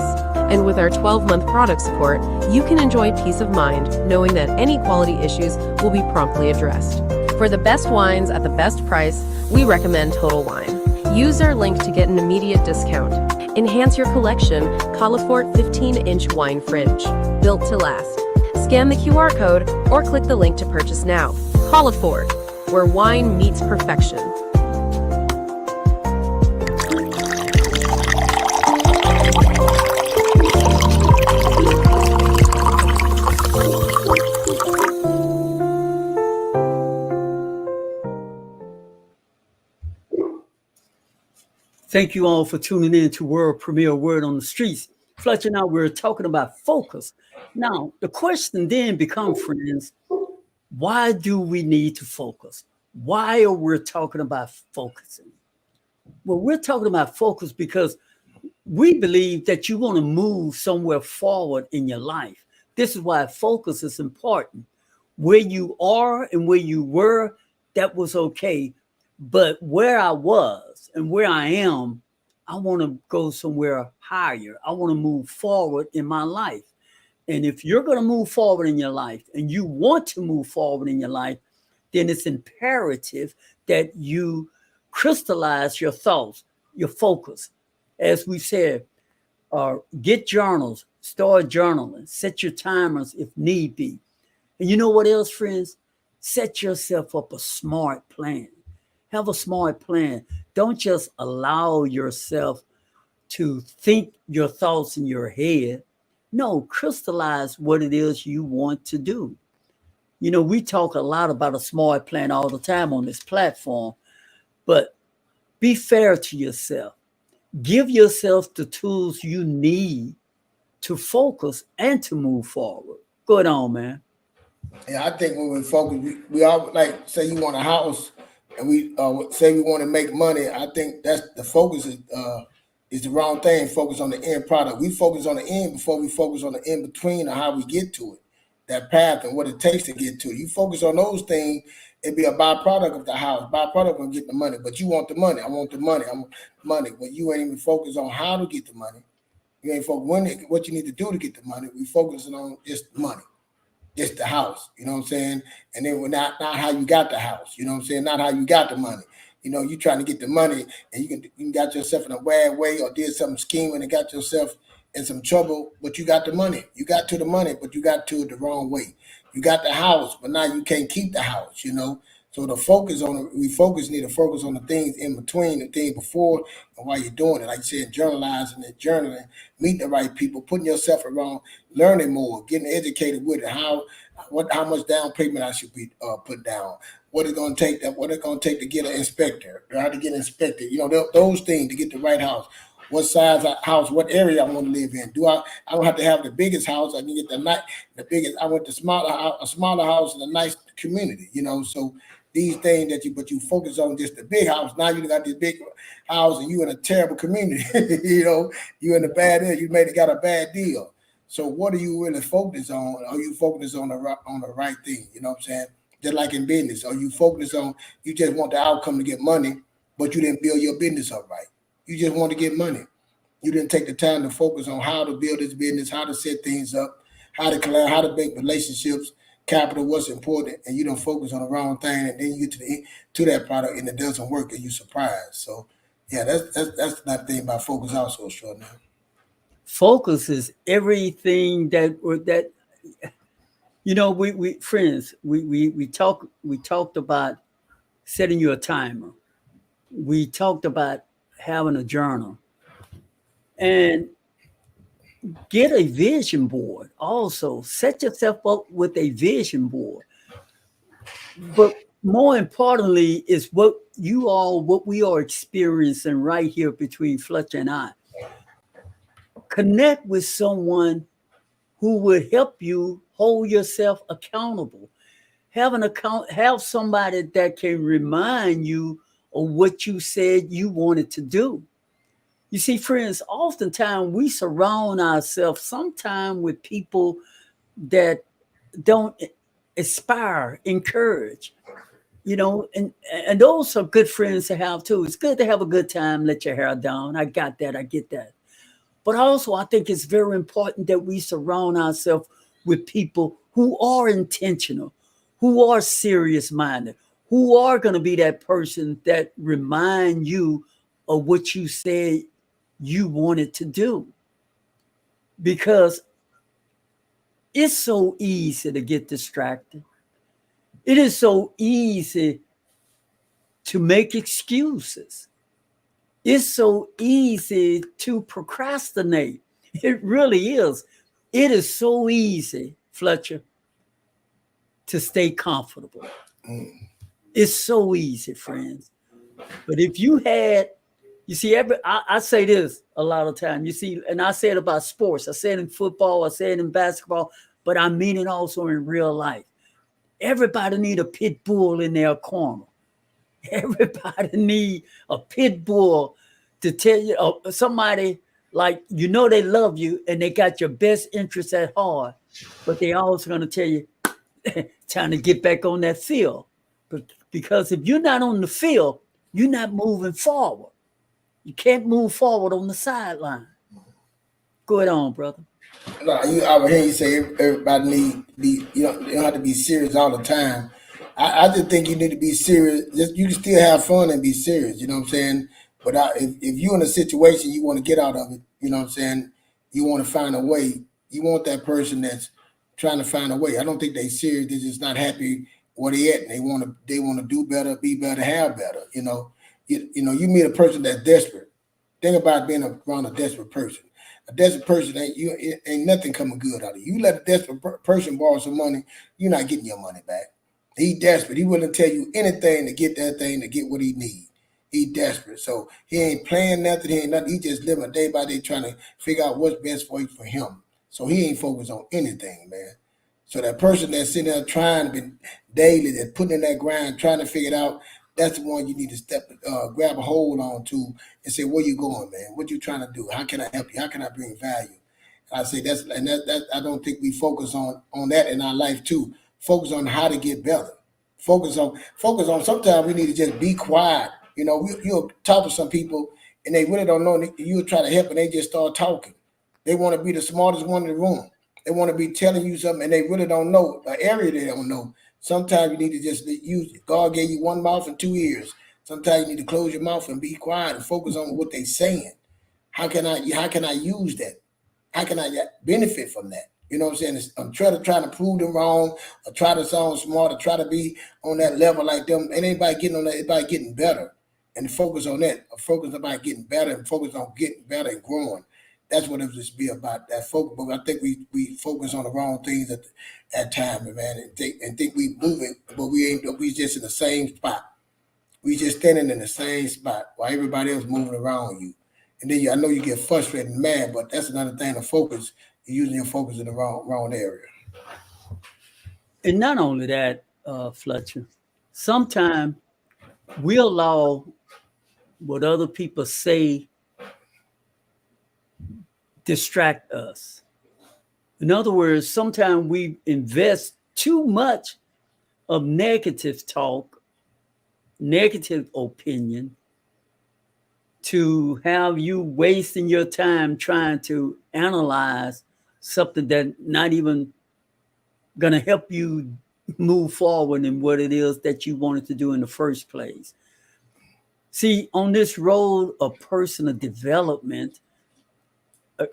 And with our 12-month product support, you can enjoy peace of mind knowing that any quality issues will be promptly addressed. For the best wines at the best price, we recommend Total Wine. Use our link to get an immediate discount. Enhance your collection, call a Fort 15-inch wine fridge, built to last. Scan the QR code or click the link to purchase now. Call a Fort, where wine meets perfection. Thank you all for tuning in to World Premiere Word on the Streets. Fletcher and I, we're talking about focus. Now, the question then becomes, friends, why do we need to focus? Why are we talking about focusing? Well, we're talking about focus because we believe that you want to move somewhere forward in your life. This is why focus is important. Where you are and where you were, that was okay. But where I was and where I am, I want to go somewhere higher. I want to move forward in my life. And if you're going to move forward in your life and you want to move forward in your life, then it's imperative that you crystallize your thoughts, your focus. As we said, get journals, start journaling, set your timers if need be. And you know what else, friends? Set yourself up a smart plan. Have a smart plan. Don't just allow yourself to think your thoughts in your head. No, crystallize what it is you want to do. You know, we talk a lot about a smart plan all the time on this platform, but be fair to yourself. Give yourself the tools you need to focus and to move forward. Go on, man. Yeah, I think when we focus, we all like say you want a house, and we say we want to make money. I think that's the focus is the wrong thing. Focus on the end product. We focus on the end before we focus on the in between or how we get to it, that path and what it takes to get to it. You focus on those things, it'd be a byproduct of the house. Byproduct gonna get the money, but you want the money. I want the money. I want money, but you ain't even focused on how to get the money. You ain't focused what you need to do to get the money. We focusing on just money. Just the house, you know what I'm saying? And then we're not how you got the house, you know what I'm saying? Not how you got the money. You know, you trying to get the money and you got yourself in a bad way or did some scheming and got yourself in some trouble, but you got the money. You got to the money, but you got to it the wrong way. You got the house, but now you can't keep the house, you know? So the focus on need to focus on the things in between, the things before and while you're doing it. Like you said, journalizing and journaling, meeting the right people, putting yourself around, learning more, getting educated with it, how much down payment I should be put down, what it's gonna take to get an inspector, or how to get inspected, you know, those things to get the right house. What size house, what area I want to live in. I don't have to have the biggest house. I can get the biggest. I want a smaller house in a nice community, you know. So these things but you focus on just the big house. Now you got this big house and you in a terrible community, you know, you in a bad area, got a bad deal. So what are you really focused on? Are you focused on the right thing? You know what I'm saying? Just like in business, are you focused on, you just want the outcome to get money, but you didn't build your business up right. You just want to get money. You didn't take the time to focus on how to build this business, how to set things up, how to make relationships, capital, what's important, and you don't focus on the wrong thing, and then you get to that product and it doesn't work, and you surprised. So, yeah, that's that thing about focus also, short now. Focus is everything that you know. We friends, we talked about setting you a timer. We talked about having a journal and get a vision board. Also, set yourself up with a vision board. But more importantly is what we are experiencing right here between Fletcher and I. Connect with someone who would help you hold yourself accountable. Have somebody that can remind you of what you said you wanted to do. You see, friends, oftentimes we surround ourselves sometimes with people that don't aspire, encourage, and those are good friends to have too. It's good to have a good time, let your hair down. I got that, I get that. But also, I think it's very important that we surround ourselves with people who are intentional, who are serious minded, who are going to be that person that remind you of what you said you wanted to do. Because it's so easy to get distracted. It is so easy to make excuses. It's so easy to procrastinate. It really is. It is so easy, Fletcher, to stay comfortable. It's so easy, friends. But if you had, you see, I say this a lot of time. You see, and I say it about sports. I say it in football. I say it in basketball. But I mean it also in real life. Everybody need a pit bull in their corner. Everybody need a pit bull to tell you, somebody like they love you and they got your best interest at heart, but they also going to tell you trying to get back on that field. But because if you're not on the field, you're not moving forward. You can't move forward on the sideline. Go ahead on, brother. No, I would hear you say everybody need be. You don't have to be serious all the time. I just think you need to be serious. You can still have fun and be serious. You know what I'm saying? But if you're in a situation you want to get out of it, you know what I'm saying. You want to find a way. You want that person that's trying to find a way. I don't think they serious. They're just not happy where they at. And they want to do better, be better, have better. You meet a person that's desperate. Think about being around a desperate person. A desperate person ain't nothing coming good out of you. You let a desperate person borrow some money, you're not getting your money back. He desperate. He willing to tell you anything to get that thing to get what he need. He desperate. So he ain't playing nothing. He ain't nothing. He just living day by day trying to figure out what's best for him. So he ain't focused on anything, man. So that person that's sitting there trying to be daily, that putting in that grind, trying to figure it out, that's the one you need to grab a hold on to and say, where you going, man? What you trying to do? How can I help you? How can I bring value? I say that I don't think we focus on that in our life too. Focus on how to get better. Focus on. Sometimes we need to just be quiet. You'll talk to some people and they really don't know. You'll try to help and they just start talking. They want to be the smartest one in the room. They want to be telling you something and they really don't know an area they don't know. Sometimes you need to just use it. God gave you one mouth and 2 ears. Sometimes you need to close your mouth and be quiet and focus on what they're saying. How can I use that? How can I benefit from that? You know what I'm saying? I'm trying to prove them wrong, or try to sound smart, or try to be on that level like them. And anybody getting on that, everybody getting better. And focus on that. Focus about getting better and focus on getting better and growing. That's what it would just be about, that focus. But I think we focus on the wrong things at time, man, and think we moving, but we ain't. We just in the same spot. We just standing in the same spot while everybody else moving around you. And then I know you get frustrated and mad, but that's another thing to focus. You're using your focus in the wrong area. And not only that, Fletcher, sometimes we allow what other people say distract us. In other words, sometimes we invest too much of negative talk, negative opinion, to have you wasting your time trying to analyze something that not even going to help you move forward in what it is that you wanted to do in the first place. See, on this road of personal development,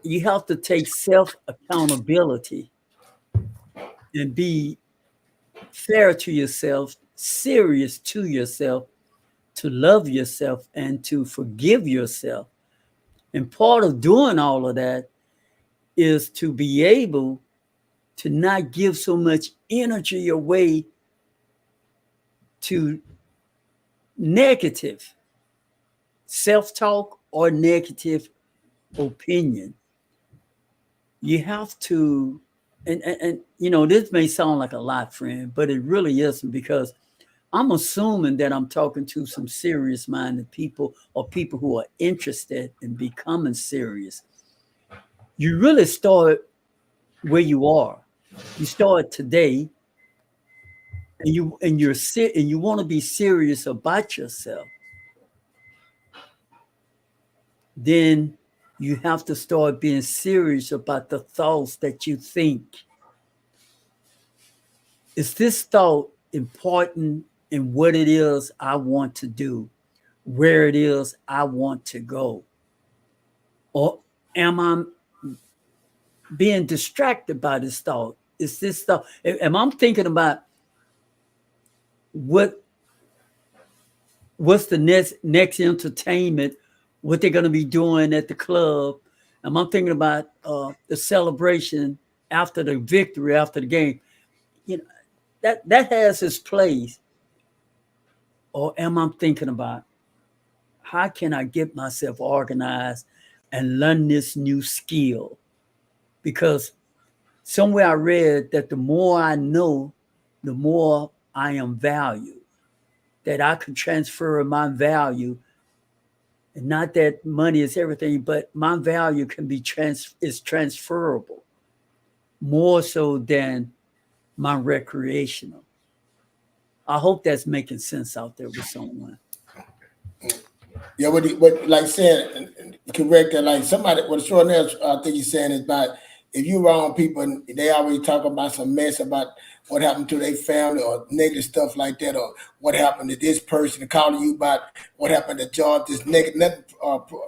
you have to take self accountability and be fair to yourself, serious to yourself, to love yourself, and to forgive yourself. And part of doing all of that is to be able to not give so much energy away to negative self-talk or negative opinion, you have to, and this may sound like a lot, friend, but it really isn't, because I'm assuming that I'm talking to some serious minded people or people who are interested in becoming serious. You really start where you are. You start today, and you want to be serious about yourself. Then you have to start being serious about the thoughts that you think. Is this thought important in what it is I want to do, where it is I want to go? Or am I being distracted by this thought? Is this thought, am I thinking about what's the next entertainment, what they're going to be doing at the club? Am I thinking about the celebration after the victory, after the game? You know, that has its place. Or am I thinking about how can I get myself organized and learn this new skill? Because somewhere I read that the more I know, the more I am valued, that I can transfer my value. And not that money is everything, but my value can be is transferable more so than my recreational. I hope that's making sense out there with someone. Yeah, what like said, correct that. Like somebody, what extraordinary, I think he's saying is about if you around people and they already talk about some mess about what happened to their family or negative stuff like that, or what happened to this person, calling you about what happened to job, this negative,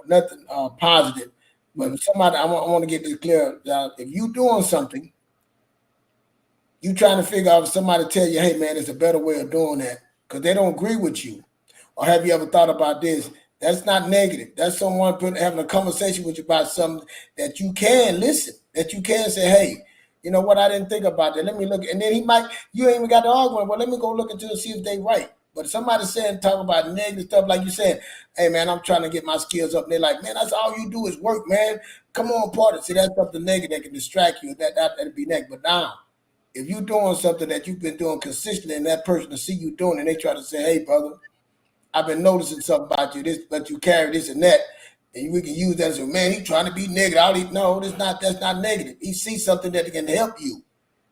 nothing positive. But somebody, I want to get this clear. If you doing something, you trying to figure out if somebody tell you, hey man, it's a better way of doing that because they don't agree with you. Or have you ever thought about this? That's not negative. That's someone having a conversation with you about something that you can listen, that you can say, hey, you know what, I didn't think about that. Let me look. And then you ain't even got the argument, well, let me go look into it and see if they right. But somebody saying, talk about negative stuff, like you said, hey man, I'm trying to get my skills up. And they're like, man, that's all you do is work, man. Come on, partner. See, that's something negative that can distract you. That'd be negative. But now, if you're doing something that you've been doing consistently and that person to see you doing and they try to say, hey, brother, I've been noticing something about you, this, but you carry this and that, and we can use that as a man, he's trying to be negative. No, that's not negative. He sees something that can help you.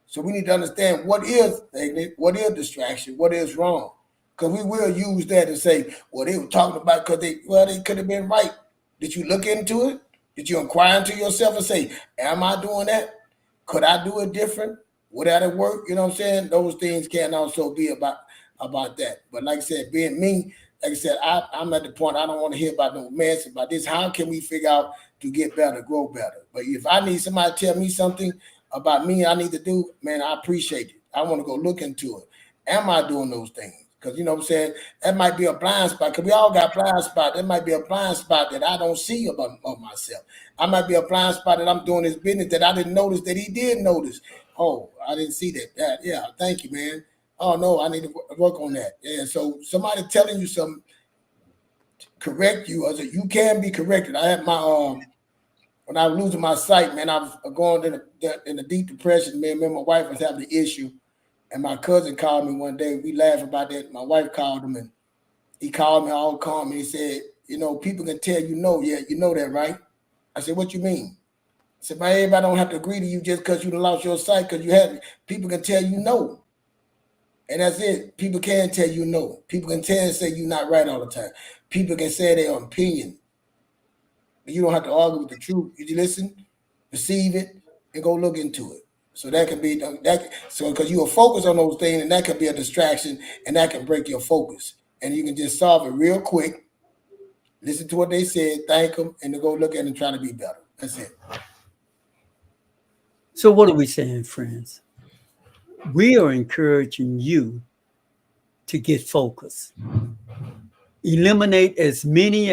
So we need to understand what is negative, what is distraction, what is wrong. Because we will use that and say, well, they were talking about because they could have been right. Did you look into it? Did you inquire into yourself and say, am I doing that? Could I do it different? Would that work? You know what I'm saying? Those things can also be about that. But like I said, being me, like I said, I'm at the point I don't want to hear about no mess about this. How can we figure out to get better, grow better? But if I need somebody to tell me something about me I need to do, man, I appreciate it. I want to go look into it. Am I doing those things? Because you know what I'm saying, that might be a blind spot. Because we all got blind spot. That might be a blind spot that I don't see about myself. I might be a blind spot that I'm doing this business that I didn't notice that he did notice. Oh, I didn't see that. Yeah, thank you, man. Oh no, I need to work on that. Yeah, so somebody telling you something, correct you, or you can be corrected. I had my when I was losing my sight, man, I was going in a deep depression. Man, my wife was having an issue. And my cousin called me one day. We laughed about that. My wife called him, and he called me all calm, and he said, you know, people can tell you no. Yeah, you know that, right? I said, what you mean? I said, man, everybody don't have to agree to you just because you lost your sight, because you have people can tell you no. And that's it. People can tell you no. People can tell and say you're not right all the time. People can say their opinion. But you don't have to argue with the truth. You listen, receive it, and go look into it. So that can be that. So because you will focus on those things, and that can be a distraction, and that can break your focus. And you can just solve it real quick. Listen to what they said, thank them, and then go look at it and try to be better. That's it. So what are we saying, friends? We are encouraging you to get focused. Eliminate as many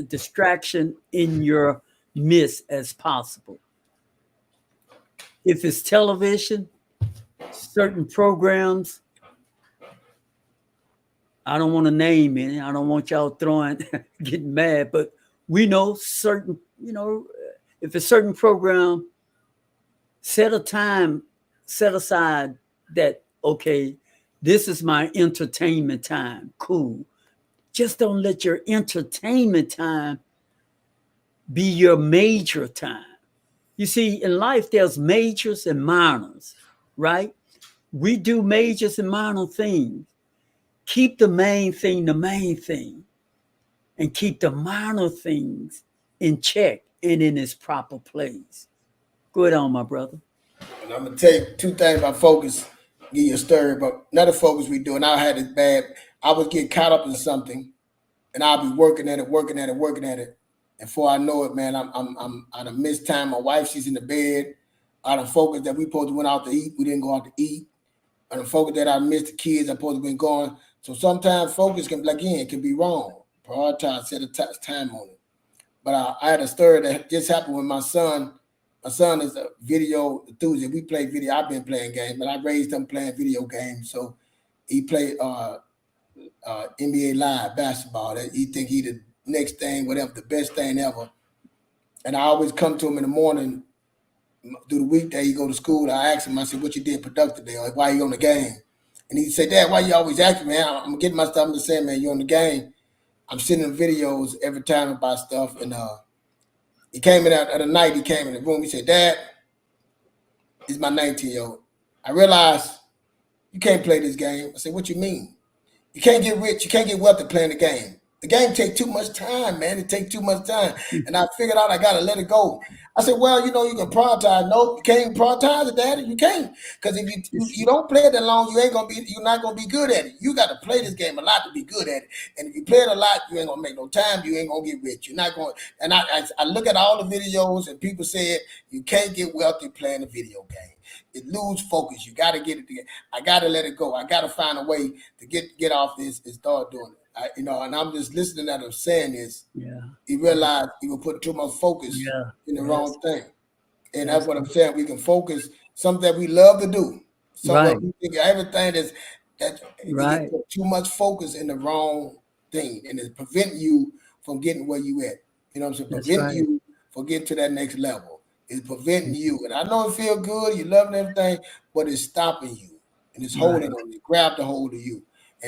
distraction in your midst as possible. If it's television, certain programs, I don't want to name any. I don't want y'all throwing, getting mad, but we know certain, if a certain program, set a time, set aside that, okay, this is my entertainment time. Cool. Just don't let your entertainment time be your major time. You see, in life, there's majors and minors, right? We do majors and minor things. Keep the main thing, and keep the minor things in check and in its proper place. Go ahead on, my brother. And I'm gonna tell you two things about focus. Give you a story, but another focus we do, and I had it bad. I would get caught up in something, and I'll be working at it, working at it, working at it. And before I know it, man, I'm out of missed time. My wife, she's in the bed. Out of focus that we supposed to went out to eat, we didn't go out to eat. Out of focus that I missed the kids, I supposed to been going. So sometimes focus can, like, again, it can be wrong. Prioritize, set a time on it. But I had a story that just happened with my son. My son is a video enthusiast. We play video. I've been playing games, but I raised him playing video games. So he played NBA Live basketball. He think he the next thing, whatever, the best thing ever. And I always come to him in the morning through the weekday. He go to school. I ask him, I said, what you did productive today? Or why you on the game? And he said, Dad, why you always asking me? I'm getting my stuff. I'm just saying, man, you on the game. I'm sending videos every time about stuff. And he came in at the night. He came in the room. He said, Dad, this is my 19-year-old. I realized you can't play this game. I said, what you mean? You can't get rich. You can't get wealthy playing the game. The game take too much time, man. It takes too much time. And I figured out I got to let it go. I said, well, you can prioritize. No, you can't prioritize it, Daddy. You can't. Because if you don't play it that long, you're not going to be good at it. You got to play this game a lot to be good at it. And if you play it a lot, you ain't going to make no time. You ain't going to get rich. You're not going. And I look at all the videos and people said you can't get wealthy playing a video game. It lose focus. You got to get it together. I got to let it go. I got to find a way to get off this and start doing it. And I'm just listening at him saying this. Yeah. He realized he was putting too much focus in the wrong thing. And that's what I'm saying. We can focus something that we love to do. Something we think everything that you get too much focus in the wrong thing. And it's preventing you from getting where you at. You know what I'm saying? Preventing you from getting to that next level. It's preventing you. And I know it feels good, you loving everything, but it's stopping you. And it's holding on you. Grab the hold of you.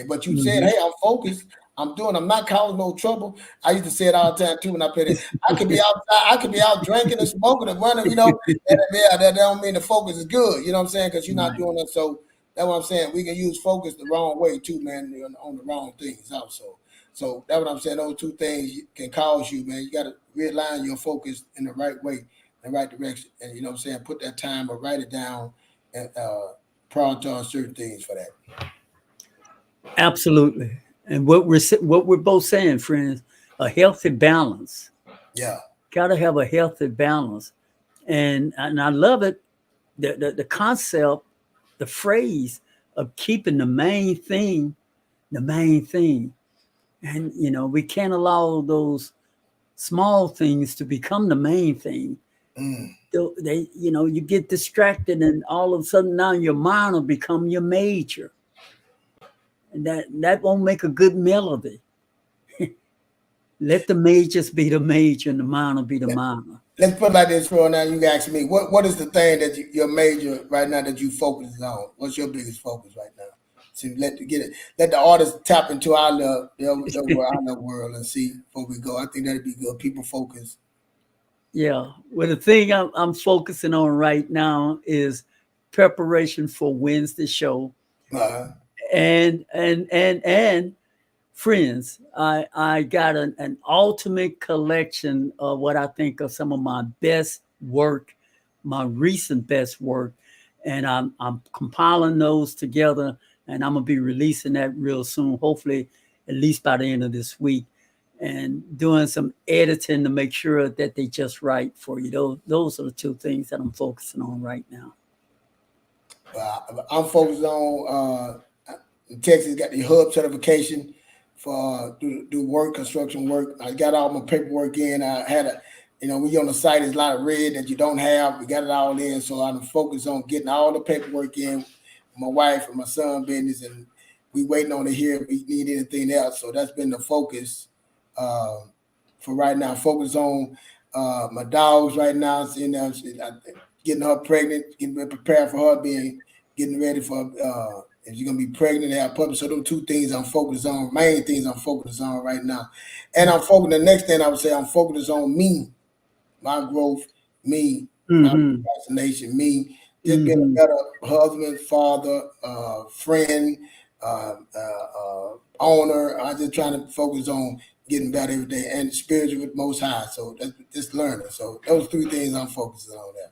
But you said, hey, I'm focused. I'm not causing no trouble. I used to say it all the time too when I played it. I could be outside, I could be out drinking and smoking and running, and that don't mean the focus is good. You know what I'm saying? Because you're not doing that. So that's what I'm saying. We can use focus the wrong way too, man, on the wrong things also. So that's what I'm saying. Those two things can cause you, man. You got to realign your focus in the right way, in the right direction. And you know what I'm saying? Put that time or write it down and prioritize certain things for that. Absolutely. And what we're both saying, friends, a healthy balance. Yeah. Got to have a healthy balance. And I love it. The concept, the phrase of keeping the main thing. And we can't allow those small things to become the main thing. You get distracted, and all of a sudden now your mind will become your major. And that won't make a good melody. Let the majors be the major and the minor be the minor. Let's put it like this for now. You ask me, what is the thing that your major right now that you focus on? What's your biggest focus right now? So let the artists tap into our love, our world, and see before we go. I think that'd be good. People focus. Yeah. Well, the thing I'm focusing on right now is preparation for Wednesday show. And friends, I got an ultimate collection of what I think are some of my best work, my recent best work, and I'm compiling those together, and I'm gonna be releasing that real soon, hopefully at least by the end of this week, and doing some editing to make sure that they just right for you. Those are the two things that I'm focusing on right now. I'm focused on Texas got the hub certification for do work, construction work. I got all my paperwork in. I had we on the site, there's a lot of red that you don't have. We got it all in. So I'm focused on getting all the paperwork in, my wife and my son business, and we waiting on to hear if we need anything else. So that's been the focus for right now. Focus on my dogs right now. Getting her pregnant, getting prepared for her getting ready for if you're gonna be pregnant and have puppies. So those two things I'm focused on, main things I'm focused on right now. And I'm focused. The next thing I would say, I'm focused on me, my growth, me, my procrastination, me, just being a better husband, father, friend, owner. I'm just trying to focus on getting better every day and spiritual with Most High. So that's just learning. So those three things I'm focusing on there.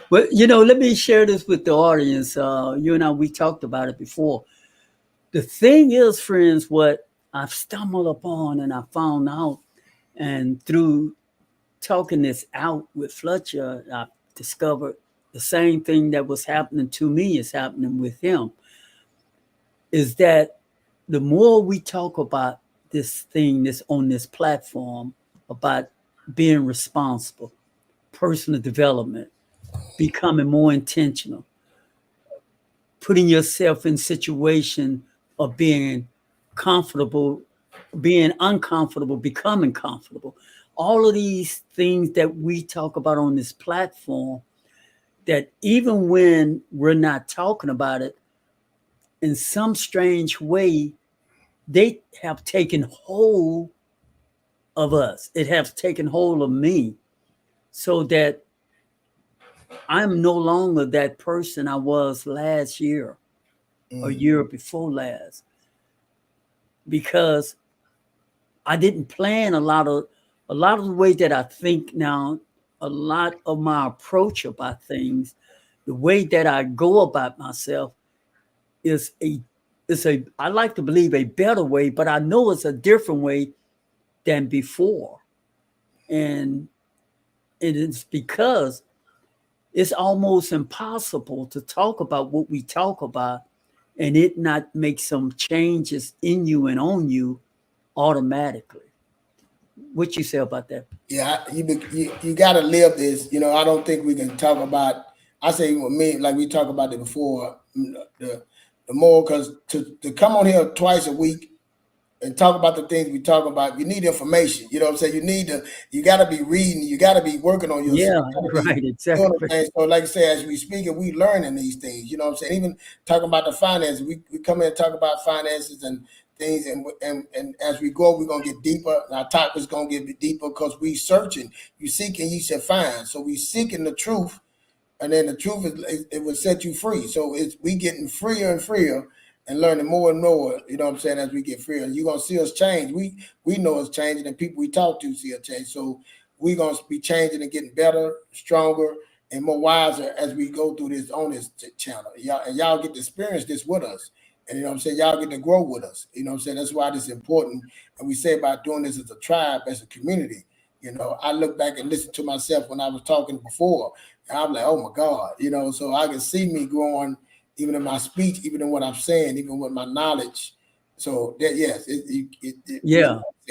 Well, let me share this with the audience. You and I, we talked about it before. The thing is, friends, what I've stumbled upon and I found out, and through talking this out with Fletcher, I discovered the same thing that was happening to me is happening with him, is that the more we talk about this thing that's on this platform about being responsible, personal development, becoming more intentional, putting yourself in situation of being comfortable, being uncomfortable, becoming comfortable. All of these things that we talk about on this platform, that even when we're not talking about it, in some strange way, they have taken hold of us. It has taken hold of me, so that I'm no longer that person I was last year or year before last, because I didn't plan a lot of the way that I think now, a lot of my approach about things, the way that I go about myself is I like to believe a better way, but I know it's a different way than before. And it is because it's almost impossible to talk about what we talk about and it not make some changes in you and on you automatically. What you say about that? Yeah, you got to live this. I don't think we can talk about. I say with me, like we talked about it before. The more, because to come on here twice a week and talk about the things we talk about, you need information. You know what I'm saying? You got to be reading. You got to be working on yourself. Yeah, right, exactly. So, like I say, as we speak, we learning these things. You know what I'm saying? Even talking about the finances, we come in and talk about finances and things, and as we go, we're gonna get deeper. And our topic is gonna get deeper because we searching. You seeking, you shall find. So we seeking the truth, and then the truth it will set you free. So we getting freer and freer and learning more and more. You know what I'm saying? As we get freer, and you're gonna see us change. We know it's changing, and people we talk to see us change. So we're gonna be changing and getting better, stronger, and more wiser as we go through this on this channel. Y'all get to experience this with us. And you know what I'm saying? Y'all get to grow with us. You know what I'm saying? That's why this is important. And we say about doing this as a tribe, as a community. I look back and listen to myself when I was talking before. And I'm like, oh my God, so I can see me growing even in my speech, even in what I'm saying, even with my knowledge. So that, yes,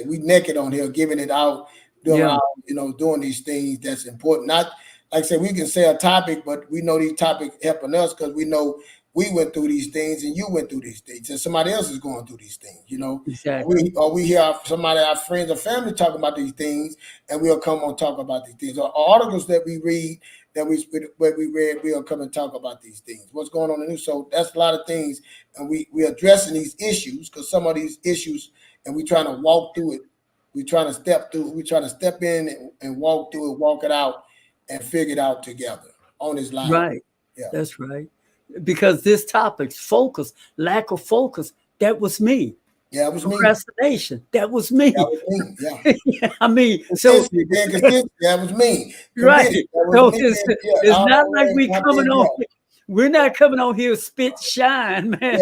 we naked on here, giving it out, doing these things that's important. Not like I said, we can say a topic, but we know these topics helping us because we know we went through these things and you went through these things and somebody else is going through these things, Exactly. We hear somebody, our friends or family talking about these things, and we'll come on talk about these things. Or articles that we read, that we read, we'll come and talk about these things. What's going on in the news? So that's a lot of things, and we're addressing these issues because some of these issues, and we're trying to walk through it. We're trying to step through. We're trying to step in and walk through it, walk it out, and figure it out together on this line. Right. Yeah. That's right. Because this topic's focus, lack of focus, that was me. Yeah, it was procrastination. That was me. That was me. Yeah. I mean, so that was me. Right. So it's not like we coming on. We're not coming on here spit shine, man.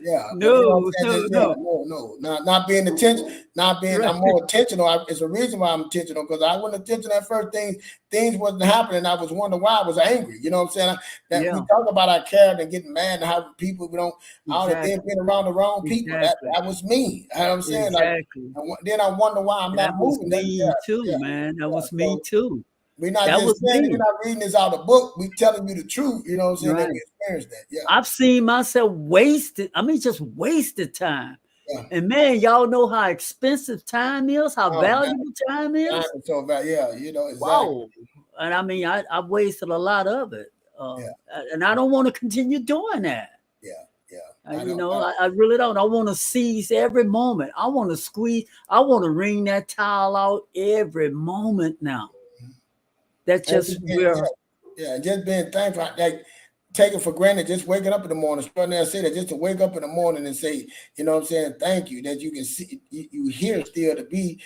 Yeah. No. Not being intentional. Not being. Right. I'm more intentional. It's a reason why I'm intentional, because I wasn't intentional at first. Things wasn't happening. I was wondering why I was angry. You know what I'm saying? We talk about our character and getting mad and how people we don't. Exactly. I been around the wrong people. Exactly. That was me. You know what I'm saying? Exactly. Then I wonder why I'm not moving. Me too, man. That was me too. We're not That just was saying it, me. we're not reading this out of the book. We telling you the truth, you know what I'm saying, that Right. we experienced that. Yeah. I've seen myself wasted. I mean, just wasted time. Yeah. And man, y'all know how expensive time is, how Oh, man. valuable time Time is. is so valuable. Yeah, you know, exactly. Wow. And I mean, I've wasted a lot of it. Yeah. And I don't want to continue doing that. Yeah. Yeah. You know, I really don't. I want to seize every moment. I want to squeeze. I want to wring that towel out every moment now. That's just where. Yeah, just being thankful, like taking for granted, just waking up in the morning. Extraordinary say that just to wake up in the morning and say, you know what I'm saying, thank you, that you can see, you hear still to be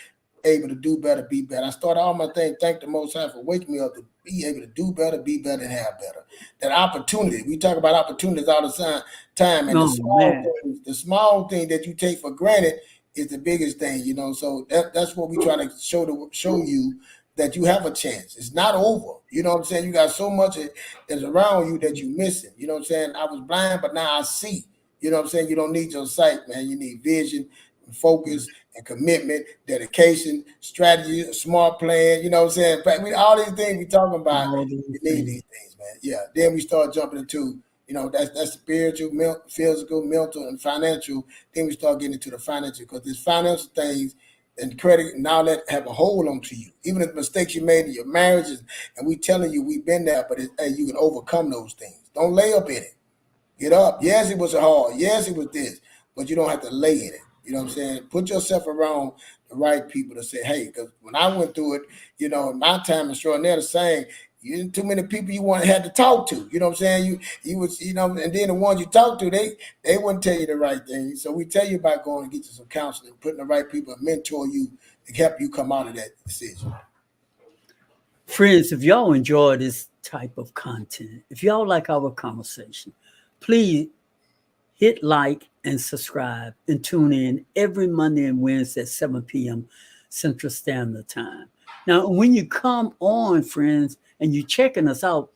able to do better, be better. I started all my thing, thank the Most High for waking me up to be able to do better, be better, and have better. That opportunity, we talk about opportunities all the time, and the small thing that you take for granted is the biggest thing, you know. So that's what we try to show you, that you have a chance. It's not over. You know what I'm saying? You got so much that's around you that you're missing. You know what I'm saying? I was blind, but now I see. You know what I'm saying? You don't need your sight, man. You need vision, and focus, and commitment, dedication, strategy, a smart plan. You know what I'm saying? All these things we talking about, you need these things, man. Yeah. Then we start jumping into, you know, that's spiritual, physical, mental, and financial. Then we start getting into the financial, because these financial things and credit now that have a hold onto you. Even if mistakes you made in your marriages, and we telling you we've been there, but you can overcome those things. Don't lay up in it. Get up. Yes, it was hard. Yes, it was this, but you don't have to lay in it. You know what I'm saying? Put yourself around the right people to say, hey, because when I went through it, you know, in my time extraordinary, the saying, you didn't too many people you had to talk to. You know what I'm saying? You was, you know, and then the ones you talk to, they wouldn't tell you the right thing. So we tell you about going and get you some counseling, putting the right people and mentor you to help you come out of that decision. Friends, if y'all enjoy this type of content, if y'all like our conversation, please hit like and subscribe and tune in every Monday and Wednesday at 7 p.m. Central Standard Time. Now, when you come on, friends, and you're checking us out,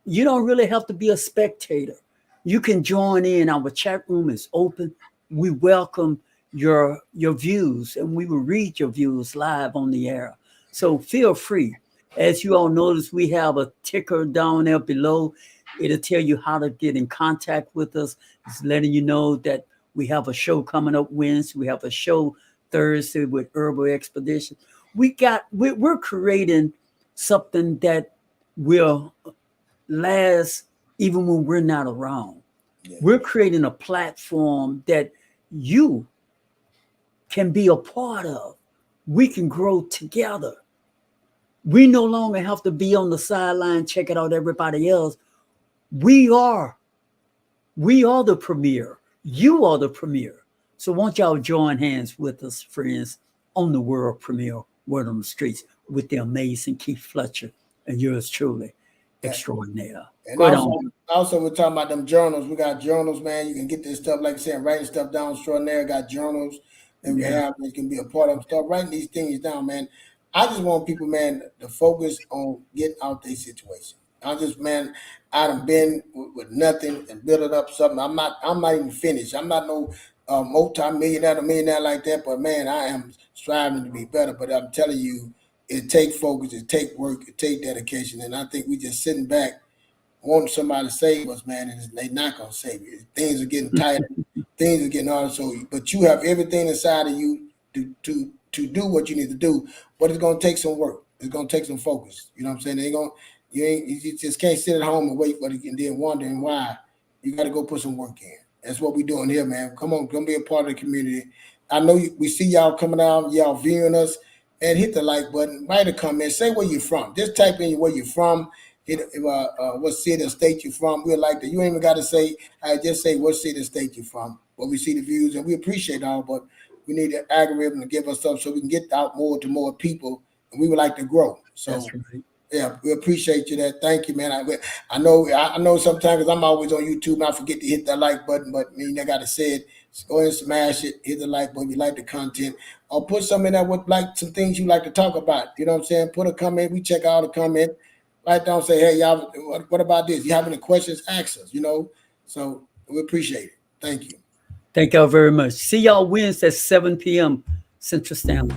you don't really have to be a spectator. You can join in. Our chat room is open. We welcome your views, and we will read your views live on the air. So feel free. As you all notice, we have a ticker down there below. It'll tell you how to get in contact with us. It's letting you know that we have a show coming up Wednesday. We have a show Thursday with Herbal Expedition. We're creating something that will last even when we're not around. Yeah. We're creating a platform that you can be a part of. We can grow together. We no longer have to be on the sideline checking out everybody else. We are the premier. You are the premier. So won't y'all join hands with us, friends, on the world premiere, Word on the Streets, with the amazing Keith Fletcher and yours truly, extraordinaire. And also, we're talking about them journals. We got journals, man. You can get this stuff, like I said, writing stuff down. Extraordinary got journals that we have. You can be a part of them. Start writing these things down, man. I just want people, man, to focus on getting out their situation. I done been with nothing and building up something. I'm not even finished. I'm not no multi-millionaire like that, but man, I am striving to be better. But I'm telling you, it takes focus, it takes work, it takes dedication. And I think we just sitting back wanting somebody to save us, man, and they're not gonna save you. Things are getting tighter, things are getting harder. So, but you have everything inside of you to do what you need to do. But it's gonna take some work. It's gonna take some focus. You know what I'm saying? You just can't sit at home and wait for it and then wondering why. You got to go put some work in. That's what we're doing here, man. Come on, be a part of the community. I know we see y'all coming out, y'all viewing us, and hit the like button, write a comment, say where you're from. Just type in where you're from, hit what city or state you're from. We'd like that. You ain't even got to say, just say what city or state you're from. But we see the views, and we appreciate all, but we need an algorithm to give us stuff so we can get out more to more people, and we would like to grow. So. That's right. Yeah, we appreciate you. Thank you, man. I know sometimes, because I'm always on YouTube and I forget to hit that like button, but I got to say it. Just go ahead and smash it, hit the like button if you like the content, or put something in there with like some things you like to talk about. You know what I'm saying? Put a comment. We check out a comment. Write down, say, hey, y'all, what about this? You have any questions? Ask us, So we appreciate it. Thank you. Thank y'all very much. See y'all Wednesday at 7 p.m. Central Standard.